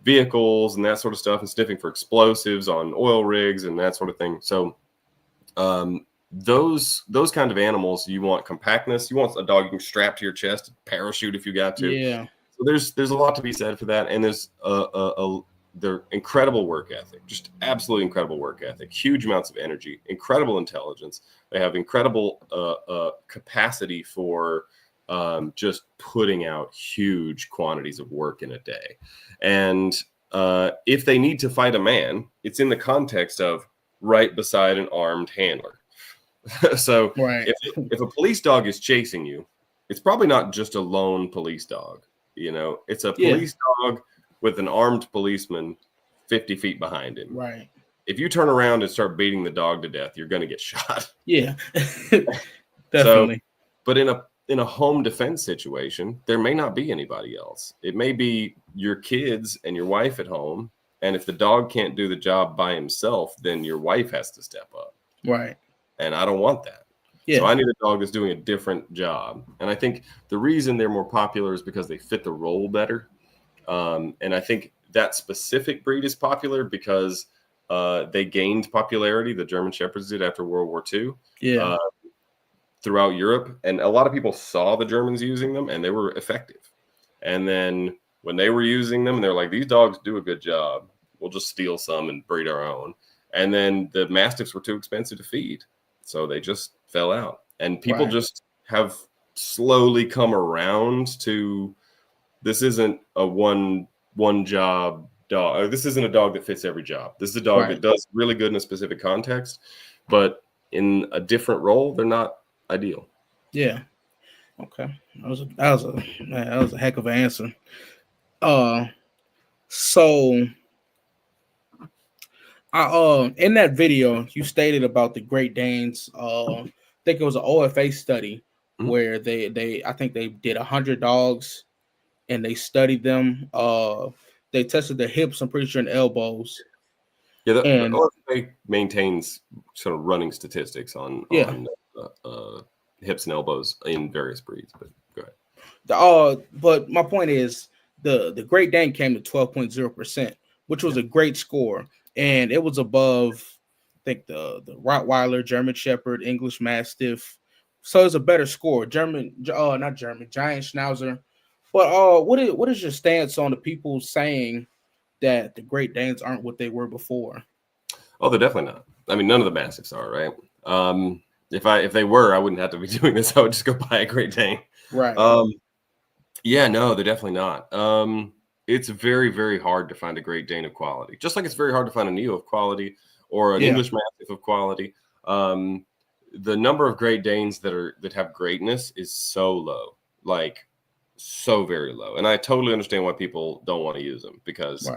vehicles and that sort of stuff, and sniffing for explosives on oil rigs and that sort of thing. So those kind of animals, you want compactness. You want a dog you can strap to your chest, parachute if you got to. Yeah. So there's a lot to be said for that, and there's their incredible work ethic, just absolutely incredible work ethic, huge amounts of energy, incredible intelligence. They have incredible capacity for just putting out huge quantities of work in a day. And if they need to fight a man, it's in the context of right beside an armed handler. So Right. if a police dog is chasing you, it's probably not just a lone police dog. It's a Yeah. police dog with an armed policeman 50 feet behind him. Right. If you turn around and start beating the dog to death, you're going to get shot. Yeah. So, Definitely. but in a home defense situation, there may not be anybody else. It may be your kids and your wife at home. And if the dog can't do the job by himself, then your wife has to step up. Right. And I don't want that. Yeah. So I need a dog that's doing a different job. And I think the reason they're more popular is because they fit the role better. And I think that specific breed is popular because they gained popularity. The German Shepherds did after World War II. Yeah. Throughout Europe. And a lot of people saw the Germans using them and they were effective. And then when they were using them, and they're like, these dogs do a good job. We'll just steal some and breed our own. And then the Mastiffs were too expensive to feed. So they just fell out. And people just have slowly come around to this isn't a one job dog. This isn't a dog that fits every job. This is a dog that does really good in a specific context, but in a different role, they're not ideal. Yeah. Okay. That was a heck of an answer. So in that video you stated about the Great Danes. I think it was an OFA study where they I think they did 100 dogs and they studied them. They tested their hips, I'm pretty sure, and elbows. Yeah, the OFA maintains sort of running statistics on hips and elbows in various breeds. But go ahead. But my point is the Great Dane came to 12.0%, which was a great score, and it was above, I think, the Rottweiler, German Shepherd, English Mastiff. So it's a better score. Giant Schnauzer. But what is your stance on the people saying that the Great Danes aren't what they were before? Oh, they're definitely not. I mean, none of the Mastiffs are, right? If they were, I wouldn't have to be doing this. I would just go buy a Great Dane. Right. Yeah, no, they're definitely not. It's very, very hard to find a Great Dane of quality. Just like it's very hard to find a Neo of quality or an English Mastiff of quality. The number of Great Danes that have greatness is so low, like so very low. And I totally understand why people don't want to use them because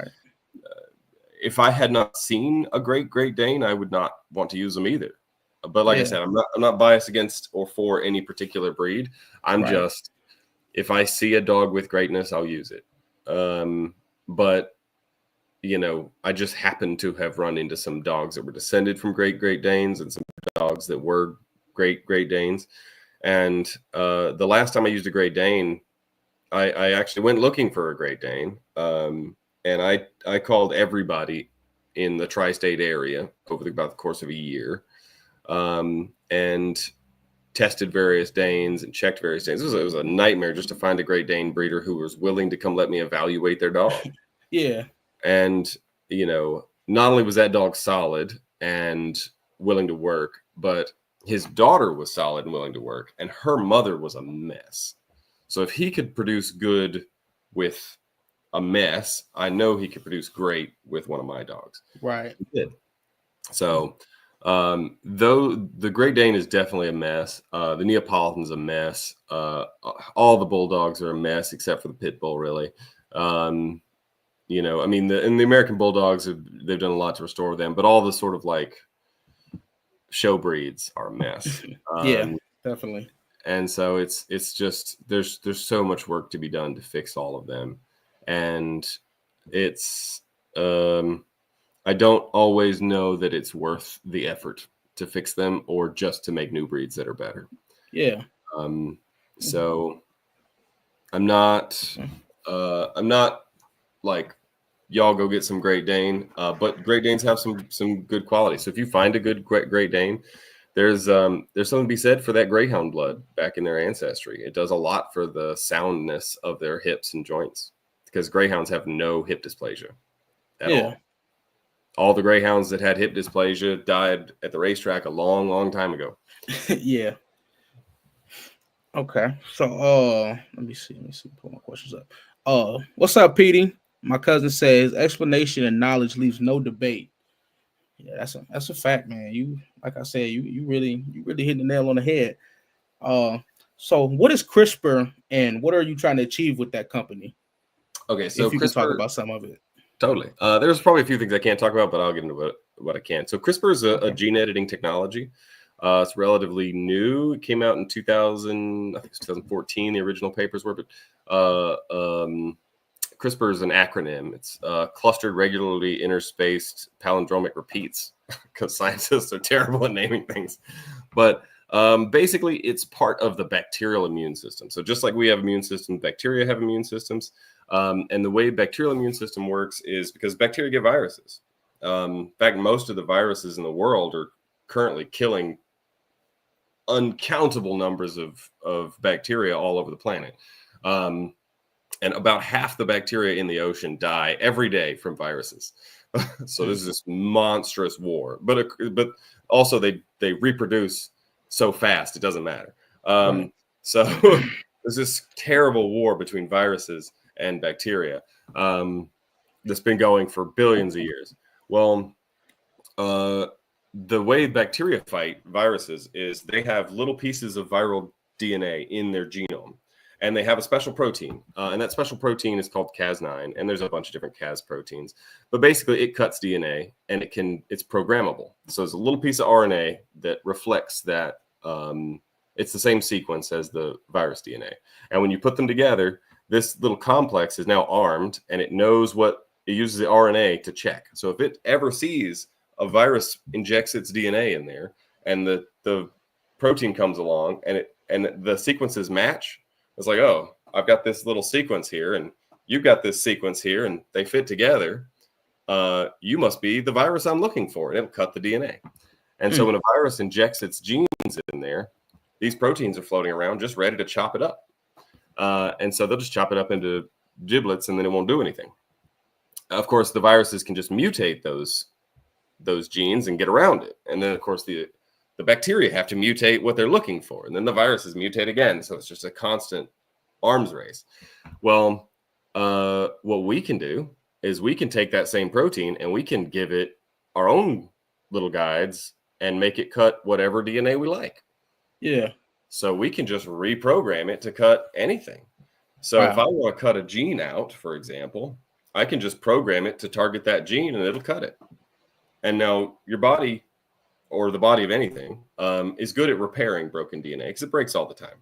if I had not seen a Great Dane, I would not want to use them either. But like I said, I'm not biased against or for any particular breed. I'm just, if I see a dog with greatness, I'll use it. But I just happen to have run into some dogs that were descended from Great Danes and some dogs that were Great Danes. And the last time I used a Great Dane, I actually went looking for a Great Dane. And I called everybody in the tri-state area over about the course of a year, and tested various Danes and checked various Danes. It was a nightmare just to find a Great Dane breeder who was willing to come let me evaluate their dog. Yeah. And, not only was that dog solid and willing to work, but his daughter was solid and willing to work, and her mother was a mess. So if he could produce good with a mess, I know he could produce great with one of my dogs. Right. He did. So, though the Great Dane is definitely a mess, the Neapolitan's a mess. All the bulldogs are a mess except for the pit bull, really. I mean, the American bulldogs they've done a lot to restore them, but all the sort of like show breeds are a mess. Yeah, definitely. And so it's just there's so much work to be done to fix all of them, and it's I don't always know that it's worth the effort to fix them or just to make new breeds that are better. Yeah. So I'm not like y'all go get some Great Dane, but Great Danes have some good quality. So if you find a good Great Dane, there's something to be said for that Greyhound blood back in their ancestry. It does a lot for the soundness of their hips and joints because Greyhounds have no hip dysplasia at all. All the Greyhounds that had hip dysplasia died at the racetrack a long, long time ago. Yeah. Okay. So let me see. Pull my questions up. What's up, Petey? My cousin says explanation and knowledge leaves no debate. Yeah, that's a fact, man. You like I said, you really hit the nail on the head. Uh, so what is CRISPR and what are you trying to achieve with that company? Okay, so If you can talk CRISPR, about some of it. totally. There's probably a few things I can't talk about, but I'll get into what I can. So CRISPR is a Okay. gene editing technology. It's relatively new. It came out in 2000, I think it's 2014. The original papers were, but CRISPR is an acronym. It's clustered regularly interspaced palindromic repeats, because scientists are terrible at naming things. But basically, it's part of the bacterial immune system. So just like we have immune systems, bacteria have immune systems. And the way bacterial immune system works is because bacteria get viruses. In fact, most of the viruses in the world are currently killing uncountable numbers of bacteria all over the planet. And about half the bacteria in the ocean die every day from viruses. So this is this monstrous war. But also they reproduce so fast it doesn't matter. Right. So there's this terrible war between viruses and bacteria that's been going for billions of years. Well, the way bacteria fight viruses is they have little pieces of viral DNA in their genome, and they have a special protein, and that special protein is called Cas9, and there's a bunch of different Cas proteins, but basically it cuts DNA, and it's programmable. So it's a little piece of RNA that reflects that it's the same sequence as the virus DNA, and when you put them together, this little complex is now armed, and it knows what it uses the RNA to check. So if it ever sees a virus injects its DNA in there, and the protein comes along, and the sequences match, it's like, oh, I've got this little sequence here, and you've got this sequence here, and they fit together. You must be the virus I'm looking for, and it'll cut the DNA. And so when a virus injects its genes in there, these proteins are floating around just ready to chop it up. And so they'll just chop it up into giblets, and then it won't do anything. Of course, the viruses can just mutate those genes and get around it. And then, of course, the bacteria have to mutate what they're looking for. And then the viruses mutate again. So it's just a constant arms race. Well, what we can do is we can take that same protein and we can give it our own little guides and make it cut whatever DNA we like. Yeah. So we can just reprogram it to cut anything. So if I want to cut a gene out, for example, I can just program it to target that gene and it'll cut it. And now your body, or the body of anything, is good at repairing broken DNA because it breaks all the time.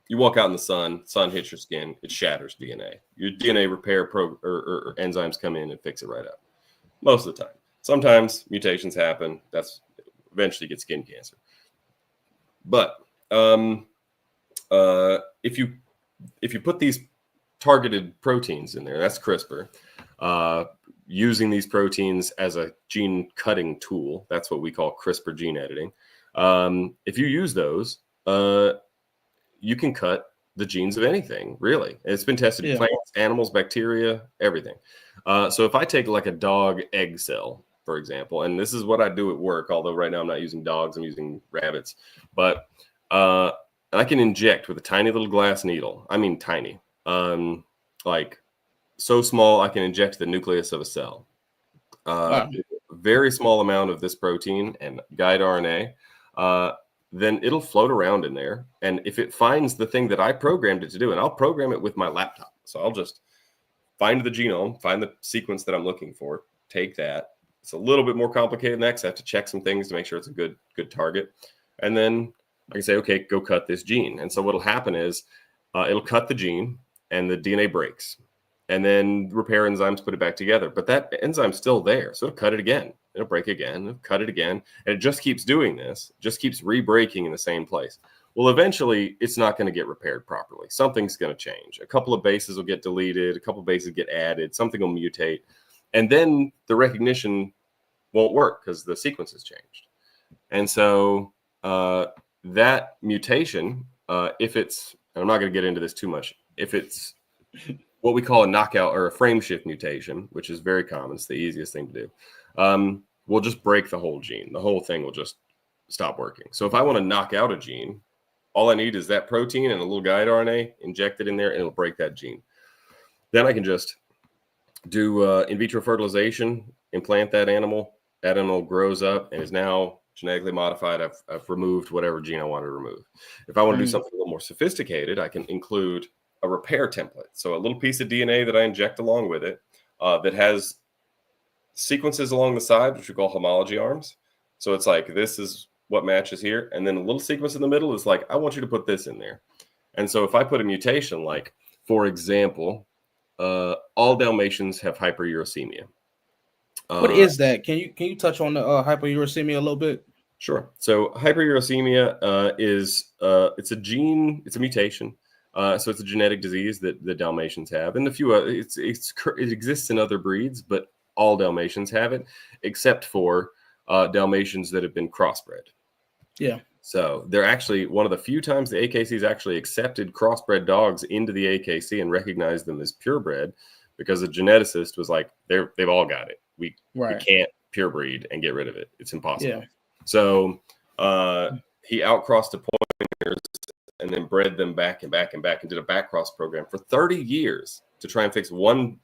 You walk out in the sun hits your skin, it shatters DNA. Your DNA repair or enzymes come in and fix it right up. Most of the time. Sometimes mutations happen. That's eventually get skin cancer. But if you put these targeted proteins in there, that's CRISPR. Using these proteins as a gene cutting tool, that's what we call CRISPR gene editing. If you use those, you can cut the genes of anything, really. And it's been tested in plants, animals, bacteria, everything. So if I take like a dog egg cell, for example, and this is what I do at work, although right now I'm not using dogs, I'm using rabbits, but I can inject with a tiny little glass needle. I mean tiny, like so small I can inject the nucleus of a cell. Very small amount of this protein and guide RNA, then it'll float around in there. And if it finds the thing that I programmed it to do, and I'll program it with my laptop. So I'll just find the genome, find the sequence that I'm looking for, take that. It's a little bit more complicated than that because I have to check some things to make sure it's a good target. And then I can say, okay, go cut this gene. And so what'll happen is it'll cut the gene and the DNA breaks. And then repair enzymes put it back together. But that enzyme's still there. So it'll cut it again. It'll break again. It'll cut it again. And it just keeps doing this. Just keeps re-breaking in the same place. Well, eventually, it's not going to get repaired properly. Something's going to change. A couple of bases will get deleted. A couple of bases get added. Something will mutate. And then the recognition won't work because the sequence has changed. And so that mutation, if it's, and I'm not going to get into this too much, if it's what we call a knockout or a frame shift mutation, which is very common, it's the easiest thing to do, we'll just break the whole gene. The whole thing will just stop working. So if I want to knock out a gene, all I need is that protein and a little guide RNA, inject it in there, and it'll break that gene. Then I can just do in vitro fertilization, implant that animal, That animal grows up and is now genetically modified. I've removed whatever gene I want to remove. If I want to do something a little more sophisticated, I can include a repair template. So a little piece of DNA that I inject along with it that has sequences along the side, which we call homology arms. So it's like, this is what matches here. And then a little sequence in the middle is like, I want you to put this in there. And so if I put a mutation, like, for example, all Dalmatians have hyperuricemia. What is that? Can you touch on the hyperuricemia a little bit? Sure. So hyperuricemia is it's a gene, it's a mutation. So it's a genetic disease that the Dalmatians have, and a few it exists in other breeds, but all Dalmatians have it, except for Dalmatians that have been crossbred. Yeah. So they're actually one of the few times the AKC's actually accepted crossbred dogs into the AKC and recognized them as purebred, because a geneticist was like, they've all got it. We can't purebreed and get rid of it. It's impossible. Yeah. So he outcrossed the pointers and then bred them back and back and back and did a back cross program for 30 years to try and fix one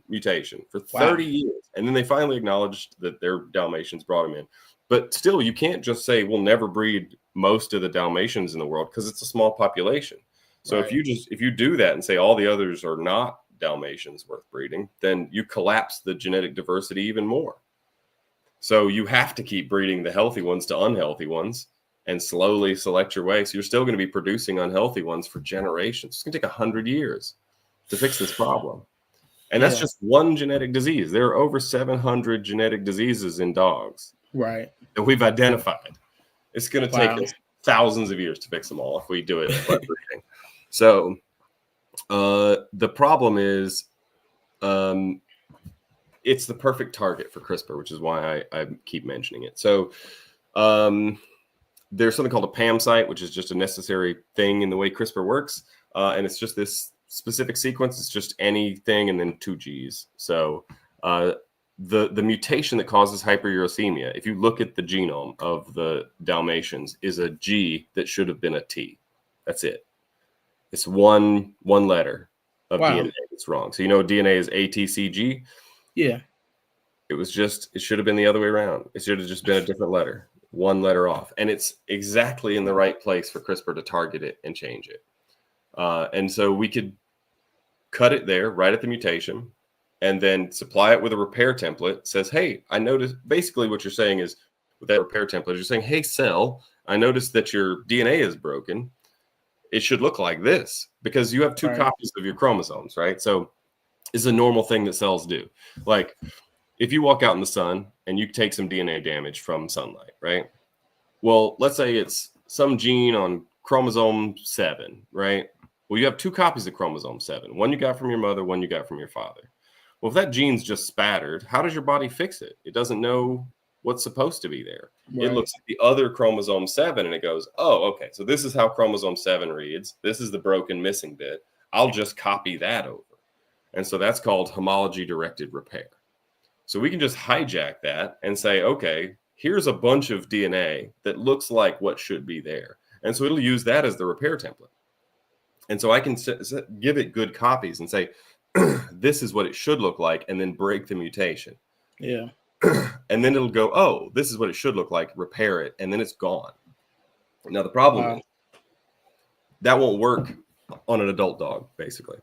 mutation for 30 years. And then they finally acknowledged that their Dalmatians brought him in. But still, you can't just say we'll never breed most of the Dalmatians in the world, because it's a small population. So if you do that and say all the others are not Dalmatians worth breeding, then you collapse the genetic diversity even more. So you have to keep breeding the healthy ones to unhealthy ones and slowly select your way. So you're still going to be producing unhealthy ones for generations. It's going to take 100 years to fix this problem. And that's just one genetic disease. There are over 700 genetic diseases in dogs. Right. That we've identified. It's going to take us thousands of years to fix them all if we do it by breeding. So the problem is it's the perfect target for CRISPR, which is why I keep mentioning it. So there's something called a PAM site, which is just a necessary thing in the way CRISPR works. And it's just this specific sequence. It's just anything and then 2 Gs. So the mutation that causes hyperuricemia, if you look at the genome of the Dalmatians, is a G that should have been a T. That's it. It's one letter of DNA that's wrong. So DNA is ATCG. Yeah. It should have been the other way around. It should have just been a different letter, one letter off. And it's exactly in the right place for CRISPR to target it and change it. And so we could cut it there right at the mutation and then supply it with a repair template. Says, hey, I noticed, basically what you're saying is, with that repair template, you're saying, hey, cell, I noticed that your DNA is broken. It should look like this, because you have 2 copies of your chromosomes, right? So it's a normal thing that cells do. Like if you walk out in the sun and you take some DNA damage from sunlight, right? Well, let's say it's some gene on chromosome 7, right? Well, you have 2 copies of chromosome 7. One you got from your mother, one you got from your father. Well, if that gene's just spattered, how does your body fix it? It doesn't know what's supposed to be there. It looks at the other chromosome 7 and it goes, oh, okay, so this is how chromosome 7 reads. This is the broken missing bit. I'll just copy that over. And so that's called homology-directed repair. So we can just hijack that and say, okay, here's a bunch of DNA that looks like what should be there. And so it'll use that as the repair template. And so I can give it good copies and say, this is what it should look like, and then break the mutation. Yeah. And then it'll go, oh, this is what it should look like, repair it, and then it's gone. Now, the problem is that won't work on an adult dog, basically.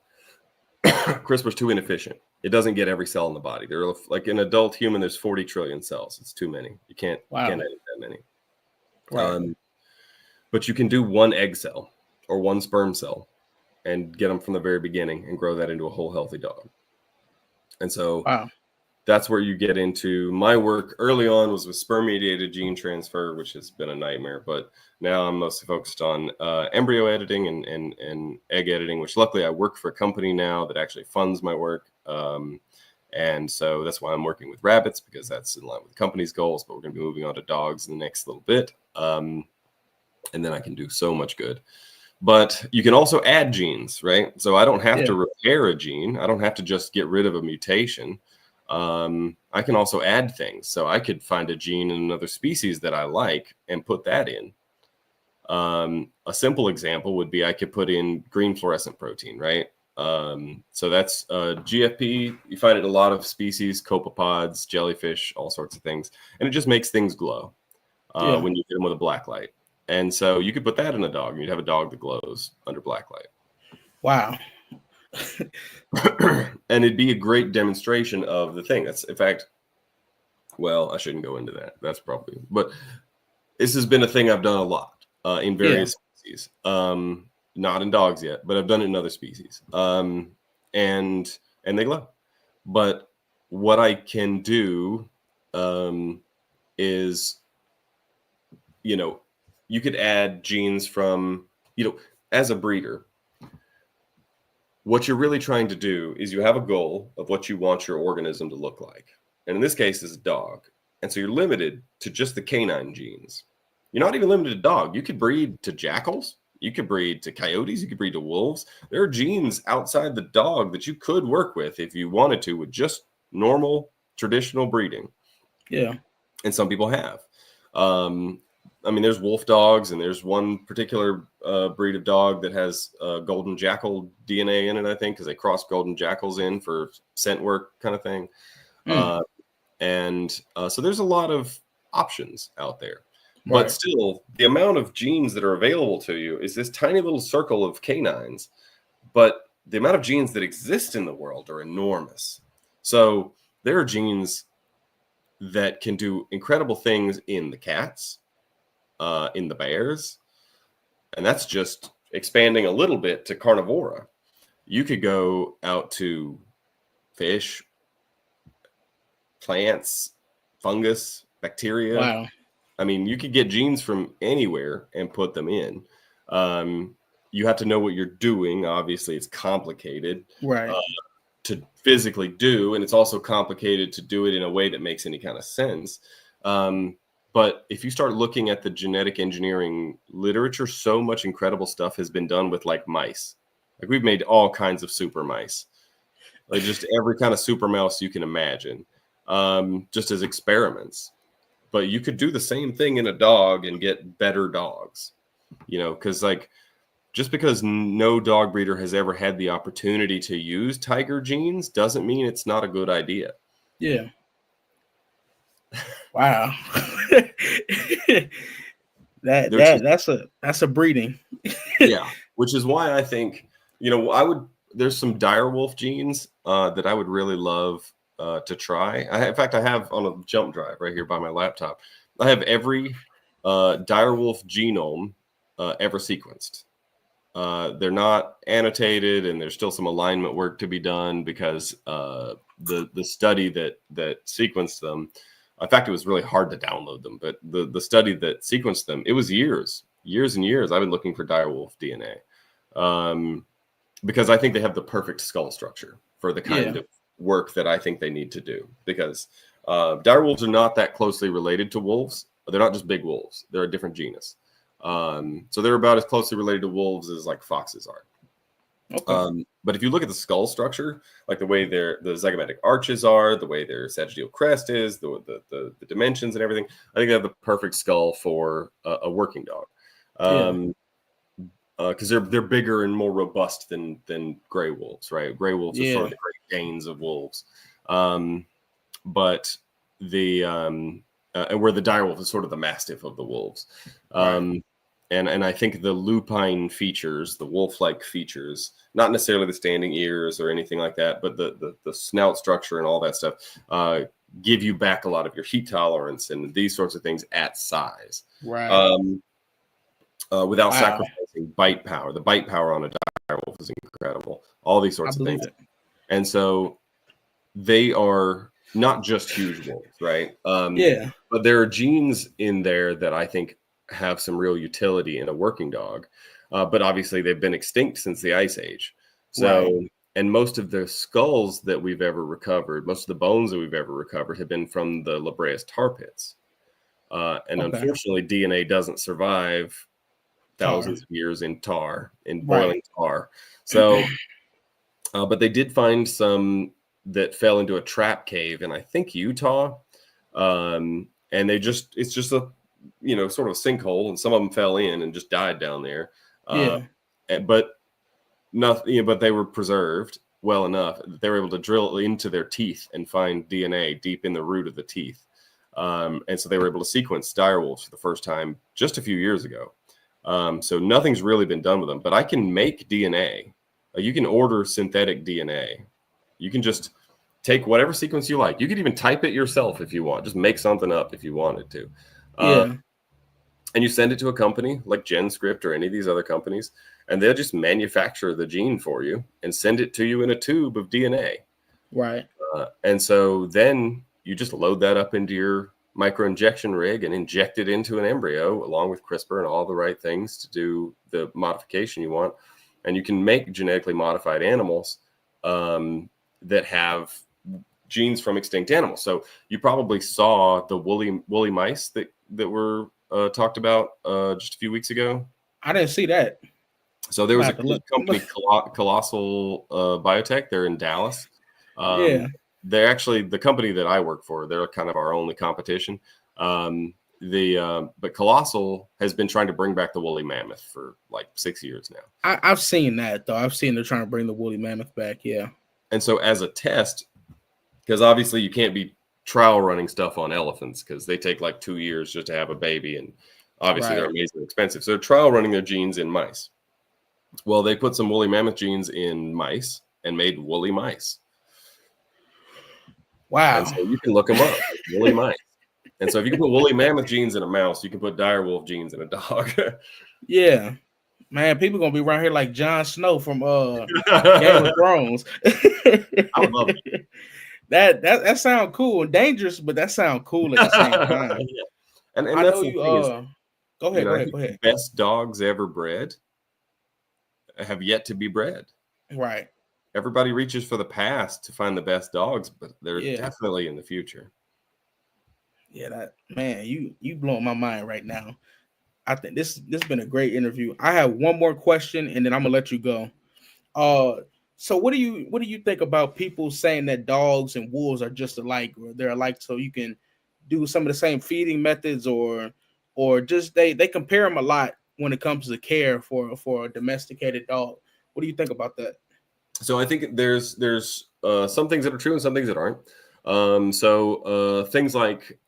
CRISPR's too inefficient. It doesn't get every cell in the body. There are, like an adult human, there's 40 trillion cells. It's too many. You can't edit that many. But you can do 1 egg cell or 1 sperm cell and get them from the very beginning and grow that into a whole healthy dog. And so that's where you get into my work. Early on was with sperm-mediated gene transfer, which has been a nightmare. But now I'm mostly focused on embryo editing and egg editing, which luckily I work for a company now that actually funds my work. And so that's why I'm working with rabbits, because that's in line with the company's goals. But we're going to be moving on to dogs in the next little bit. And then I can do so much good. But you can also add genes, right? So I don't have to repair a gene. I don't have to just get rid of a mutation. I can also add things. So I could find a gene in another species that I like and put that in. A simple example would be I could put in green fluorescent protein, right? So that's GFP. You find it in a lot of species, copepods, jellyfish, all sorts of things, and it just makes things glow when you hit them with a black light. And so you could put that in a dog, and you'd have a dog that glows under black light. Wow. And it'd be a great demonstration of the thing. That's, in fact, well, I shouldn't go into that. That's probably, but this has been a thing I've done a lot in various species. Not in dogs yet, but I've done it in other species. And they glow. But what I can do is, you could add genes from, as a breeder, what you're really trying to do is you have a goal of what you want your organism to look like. And in this case, it's a dog. And so you're limited to just the canine genes. You're not even limited to dog. You could breed to jackals. You could breed to coyotes. You could breed to wolves. There are genes outside the dog that you could work with if you wanted to with just normal, traditional breeding. Yeah. And some people have. There's wolf dogs, and there's one particular breed of dog that has golden jackal DNA in it, I think, because they cross golden jackals in for scent work kind of thing. So there's a lot of options out there. But still, the amount of genes that are available to you is this tiny little circle of canines. But the amount of genes that exist in the world are enormous. So there are genes that can do incredible things in the cats, in the bears. And that's just expanding a little bit to carnivora. You could go out to fish, plants, fungus, bacteria. Wow. You could get genes from anywhere and put them in. You have to know what you're doing. Obviously, it's complicated to physically do, and it's also complicated to do it in a way that makes any kind of sense. But if you start looking at the genetic engineering literature, so much incredible stuff has been done with like mice. Like we've made all kinds of super mice, like just every kind of super mouse you can imagine, just as experiments. But you could do the same thing in a dog and get better dogs, because just because no dog breeder has ever had the opportunity to use tiger genes doesn't mean it's not a good idea. Yeah. Wow. That's a breeding. Yeah, which is why I think, there's some direwolf genes that I would really love to try. In fact, I have on a jump drive right here by my laptop. I have every direwolf genome ever sequenced. They're not annotated, and there's still some alignment work to be done because the study that sequenced them. In fact, it was really hard to download them, but the study that sequenced them, it was years and years. I've been looking for direwolf DNA because I think they have the perfect skull structure for the kind of work that I think they need to do. Because direwolves are not that closely related to wolves. They're not just big wolves. They're a different genus. So they're about as closely related to wolves as like foxes are. Okay. But if you look at the skull structure, like the way the zygomatic arches are, the way their sagittal crest is, the dimensions and everything, I think they have the perfect skull for a working dog. Because they're bigger and more robust than gray wolves, right? Gray wolves are sort of the Great Danes of wolves, but and where the direwolf is sort of the mastiff of the wolves. And I think the lupine features, the wolf-like features, not necessarily the standing ears or anything like that, but the snout structure and all that stuff give you back a lot of your heat tolerance and these sorts of things at size. Without sacrificing bite power. The bite power on a direwolf is incredible. All these sorts of things. And so they are not just huge wolves, right? But there are genes in there that I think have some real utility in a working dog. But obviously they've been extinct since the Ice Age. So, and most of the skulls that we've ever recovered, most of the bones that we've ever recovered have been from the La Brea's tar pits. Unfortunately, DNA doesn't survive thousands of years in boiling tar. So, but they did find some that fell into a trap cave in, I think, Utah. And it's just a, sort of a sinkhole, and some of them fell in and just died down there. But nothing, but they were preserved well enough that they were able to drill into their teeth and find DNA deep in the root of the teeth. And so they were able to sequence dire wolves for the first time just a few years ago. So nothing's really been done with them, but I can make DNA. You can order synthetic DNA. You can just take whatever sequence you like. You could even type it yourself if you want. Just make something up if you wanted to. Yeah. And you send it to a company like GenScript or any of these other companies, and they'll just manufacture the gene for you and send it to you in a tube of DNA. Right. And so then you just load that up into your microinjection rig and inject it into an embryo along with CRISPR and all the right things to do the modification you want. And you can make genetically modified animals that have genes from extinct animals. So you probably saw the woolly mice that were talked about just a few weeks ago. I didn't see that. So there was a company, Colossal Biotech. They're in Dallas. Yeah. They're actually the company that I work for. They're kind of our only competition. But Colossal has been trying to bring back the woolly mammoth for like 6 years now. I've seen that though. I've seen they're trying to bring the woolly mammoth back. Yeah. And so as a test, because obviously you can't be trial running stuff on elephants because they take like 2 years just to have a baby, and obviously they're amazingly expensive. So they're trial running their genes in mice. Well, they put some woolly mammoth genes in mice and made woolly mice. Wow. And so you can look them up, woolly mice. And so if you can put woolly mammoth genes in a mouse, you can put dire wolf genes in a dog. Yeah. Man, people gonna be around here like Jon Snow from Game of Thrones. I would love it. That sounds cool and dangerous, but that sounds cool at the same time. Yeah. And I that's know the you. thing is, Go ahead. Go ahead. The best dogs ever bred have yet to be bred. Right. Everybody reaches for the past to find the best dogs, but they're definitely in the future. Yeah, that man, you blowing my mind right now. I think this has been a great interview. I have one more question, and then I'm gonna let you go. So what do you think about people saying that dogs and wolves are just alike, or they're alike, so you can do some of the same feeding methods, or just they compare them a lot when it comes to care for a domesticated dog? What do you think about that? So I think there's some things that are true and some things that aren't. Things like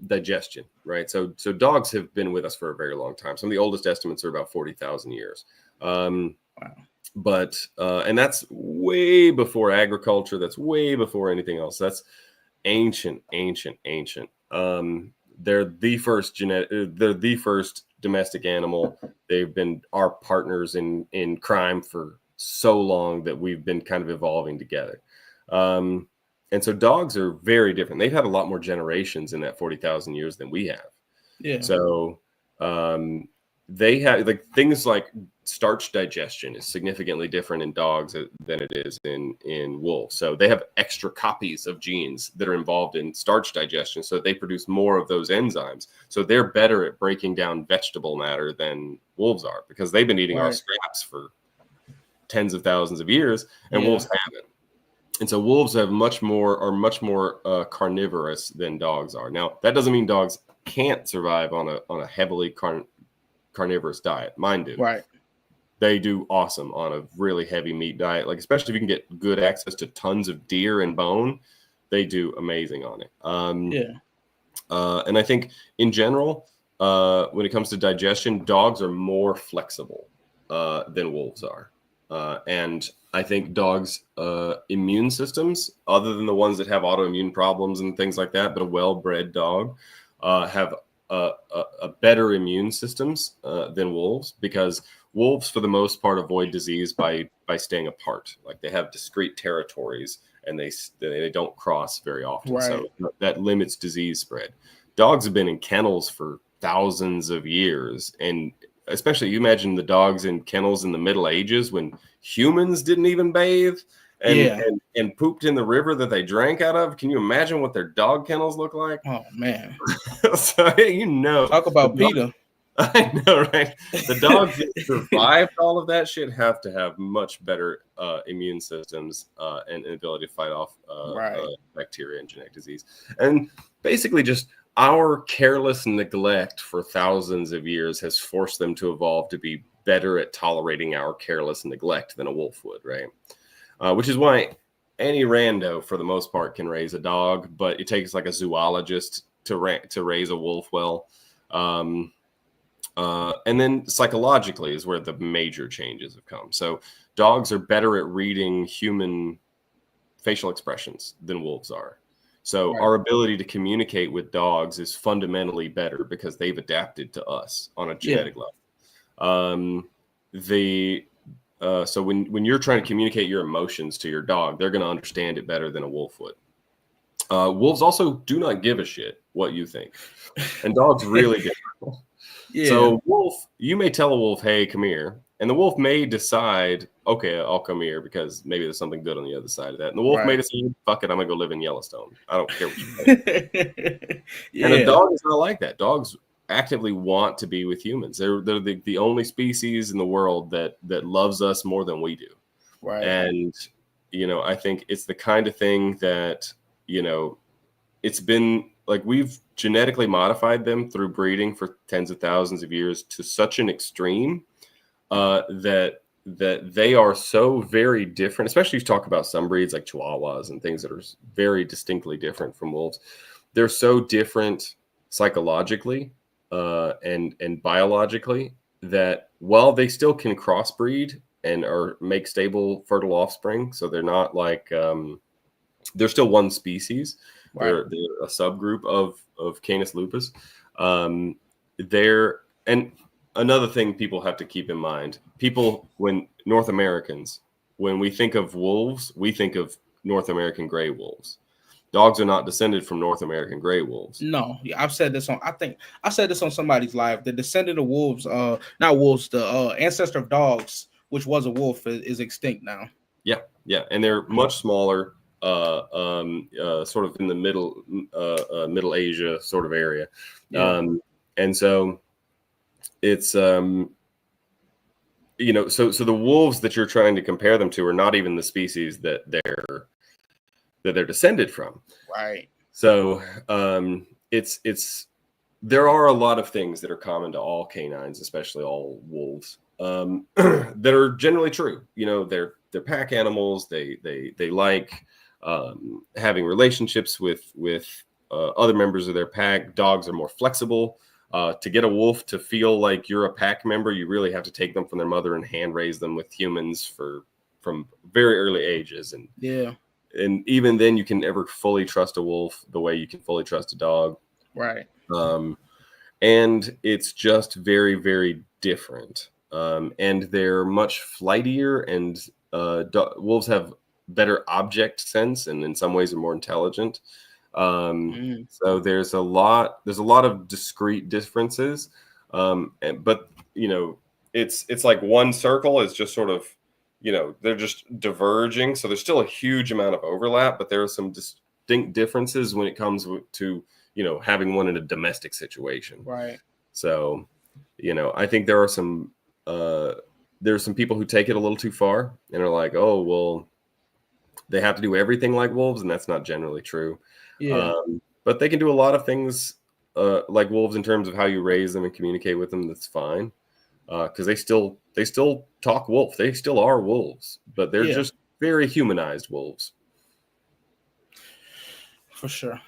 digestion, right? So dogs have been with us for a very long time. Some of the oldest estimates are about 40,000 years. Wow. But and that's way before agriculture. That's way before anything else. That's ancient. They're the first they're the first domestic animal. They've been our partners in crime for so long that we've been kind of evolving together. And so dogs are very different. They've had a lot more generations in that 40,000 years than we have. Yeah. So they have like things like starch digestion is significantly different in dogs than it is in wolves. So they have extra copies of genes that are involved in starch digestion, so they produce more of those enzymes. So they're better at breaking down vegetable matter than wolves are, because they've been eating our scraps for tens of thousands of years, and wolves haven't. And so wolves are much more carnivorous than dogs are. Now, that doesn't mean dogs can't survive on a heavily carnivorous diet. Mine do. Right. They do awesome on a really heavy meat diet. Like, especially if you can get good access to tons of deer and bone, they do amazing on it. And I think in general, when it comes to digestion, dogs are more flexible than wolves are. And I think dogs' immune systems, other than the ones that have autoimmune problems and things like that, but a well-bred dog have a better immune systems than wolves, because wolves, for the most part, avoid disease by staying apart. Like, they have discrete territories, and they don't cross very often. Right. So that limits disease spread. Dogs have been in kennels for thousands of years, and especially, you imagine the dogs in kennels in the Middle Ages when humans didn't even bathe and pooped in the river that they drank out of. Can you imagine what their dog kennels look like? Oh, man. So, talk about PETA. I know, right? The dogs that survived all of that shit have to have much better immune systems and an ability to fight off bacteria and genetic disease. And basically just our careless neglect for thousands of years has forced them to evolve to be better at tolerating our careless neglect than a wolf would, right? Which is why any rando, for the most part, can raise a dog, but it takes like a zoologist to raise a wolf well. And then psychologically is where the major changes have come. So dogs are better at reading human facial expressions than wolves are. So Right. our ability to communicate with dogs is fundamentally better because they've adapted to us on a genetic level. So when you're trying to communicate your emotions to your dog, they're going to understand it better than a wolf would. Wolves also do not give a shit what you think, and dogs really do. Yeah. So wolf, you may tell a wolf, "Hey, come here," and the wolf may decide, "Okay, I'll come here because maybe there's something good on the other side of that." And the wolf may decide, "Fuck it, I'm gonna go live in Yellowstone. I don't care what you think." Yeah. And a dog is not like that. Dogs actively want to be with humans. They're the only species in the world that loves us more than we do. Right. And I think it's the kind of thing that it's been like we've genetically modified them through breeding for tens of thousands of years to such an extreme that they are so very different. Especially if you talk about some breeds like Chihuahuas and things that are very distinctly different from wolves. They're so different psychologically and biologically that while they still can crossbreed and make stable fertile offspring, so they're not like they're still one species. Right. They're a subgroup of Canis lupus. And another thing people have to keep in mind: when North Americans, when we think of wolves, we think of North American gray wolves. Dogs are not descended from North American gray wolves. No, yeah, I've said this on. I think I said this on somebody's live. The descendant of wolves, not wolves, the ancestor of dogs, which was a wolf, is extinct now. Yeah, and they're much smaller, sort of in the Middle Asia sort of area, and so it's so the wolves that you're trying to compare them to are not even the species that they're descended from. Right. So there are a lot of things that are common to all canines, especially all wolves, that are generally true. They're pack animals. They like having relationships with other members of their pack. Dogs are more flexible. To get a wolf to feel like you're a pack member, you really have to take them from their mother and hand raise them with humans from very early ages. And and even then, you can never fully trust a wolf the way you can fully trust a dog. Right. And it's just very, very different. And they're much flightier, and wolves have better object sense, and in some ways are more intelligent. So there's a lot of discrete differences. But it's like one circle is just sort of, they're just diverging. So there's still a huge amount of overlap, but there are some distinct differences when it comes to, having one in a domestic situation. Right. So, I think there's some people who take it a little too far and are like, oh, well, they have to do everything like wolves. And that's not generally true. Yeah. But they can do a lot of things like wolves in terms of how you raise them and communicate with them. That's fine. Because they still talk wolf. They still are wolves, but they're just very humanized wolves. For sure.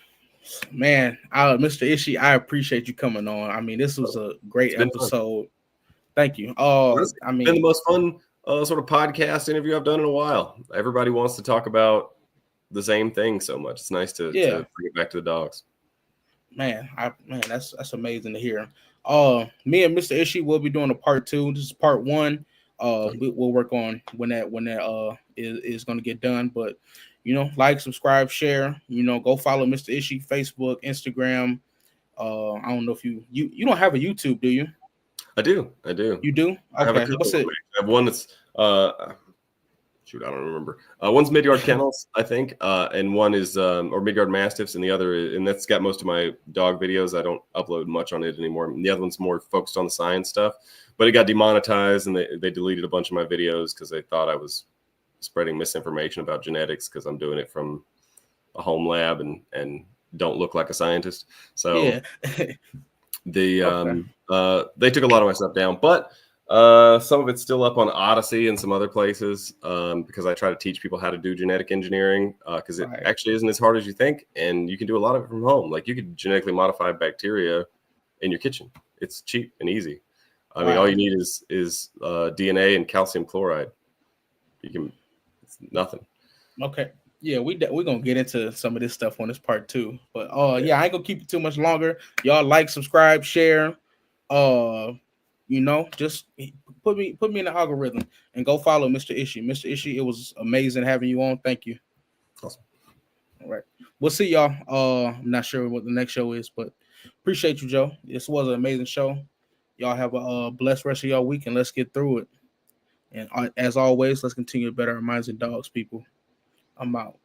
Man, Mr. Ishee, I appreciate you coming on. I mean, this was a great episode. Fun. Thank you. It's been the most fun sort of podcast interview I've done in a while. Everybody wants to talk about the same thing so much. It's nice to bring it back to the dogs. Man, that's amazing to hear. Me and Mr. Ishee will be doing a part 2. This is part 1. We'll work on when that is going to get done. But like, subscribe, share. Go follow Mr. Ishee, Facebook, Instagram. I don't know if you don't have a YouTube, do you? I do. You do? Okay. What's it? I have one that's shoot, I don't remember. One's Midgard Kennels, I think, and one is or Midgard Mastiffs, and the other and that's got most of my dog videos. I don't upload much on it anymore. And the other one's more focused on the science stuff, but it got demonetized, and they deleted a bunch of my videos because they thought I was spreading misinformation about genetics because I'm doing it from a home lab and don't look like a scientist. So they took a lot of my stuff down, but Some of it's still up on Odyssey and some other places because I try to teach people how to do genetic engineering because it Right. actually isn't as hard as you think, and you can do a lot of it from home. Like you could genetically modify bacteria in your kitchen. It's cheap and easy. I mean, all Wow. you need is DNA and calcium chloride. You can, it's nothing. Okay. Yeah, we're gonna get into some of this stuff on this part too. But Yeah. yeah, I ain't gonna keep it too much longer. Y'all like, subscribe, share. Uh just put me in the algorithm and go follow Mr. Ishee. Mr. Ishee, it was amazing having you on. Thank you. Awesome. All right. We'll see y'all. I'm not sure what the next show is, but appreciate you, Joe. This was an amazing show. Y'all have a blessed rest of y'all week and let's get through it. And as always, let's continue to better our minds and dogs, people. I'm out.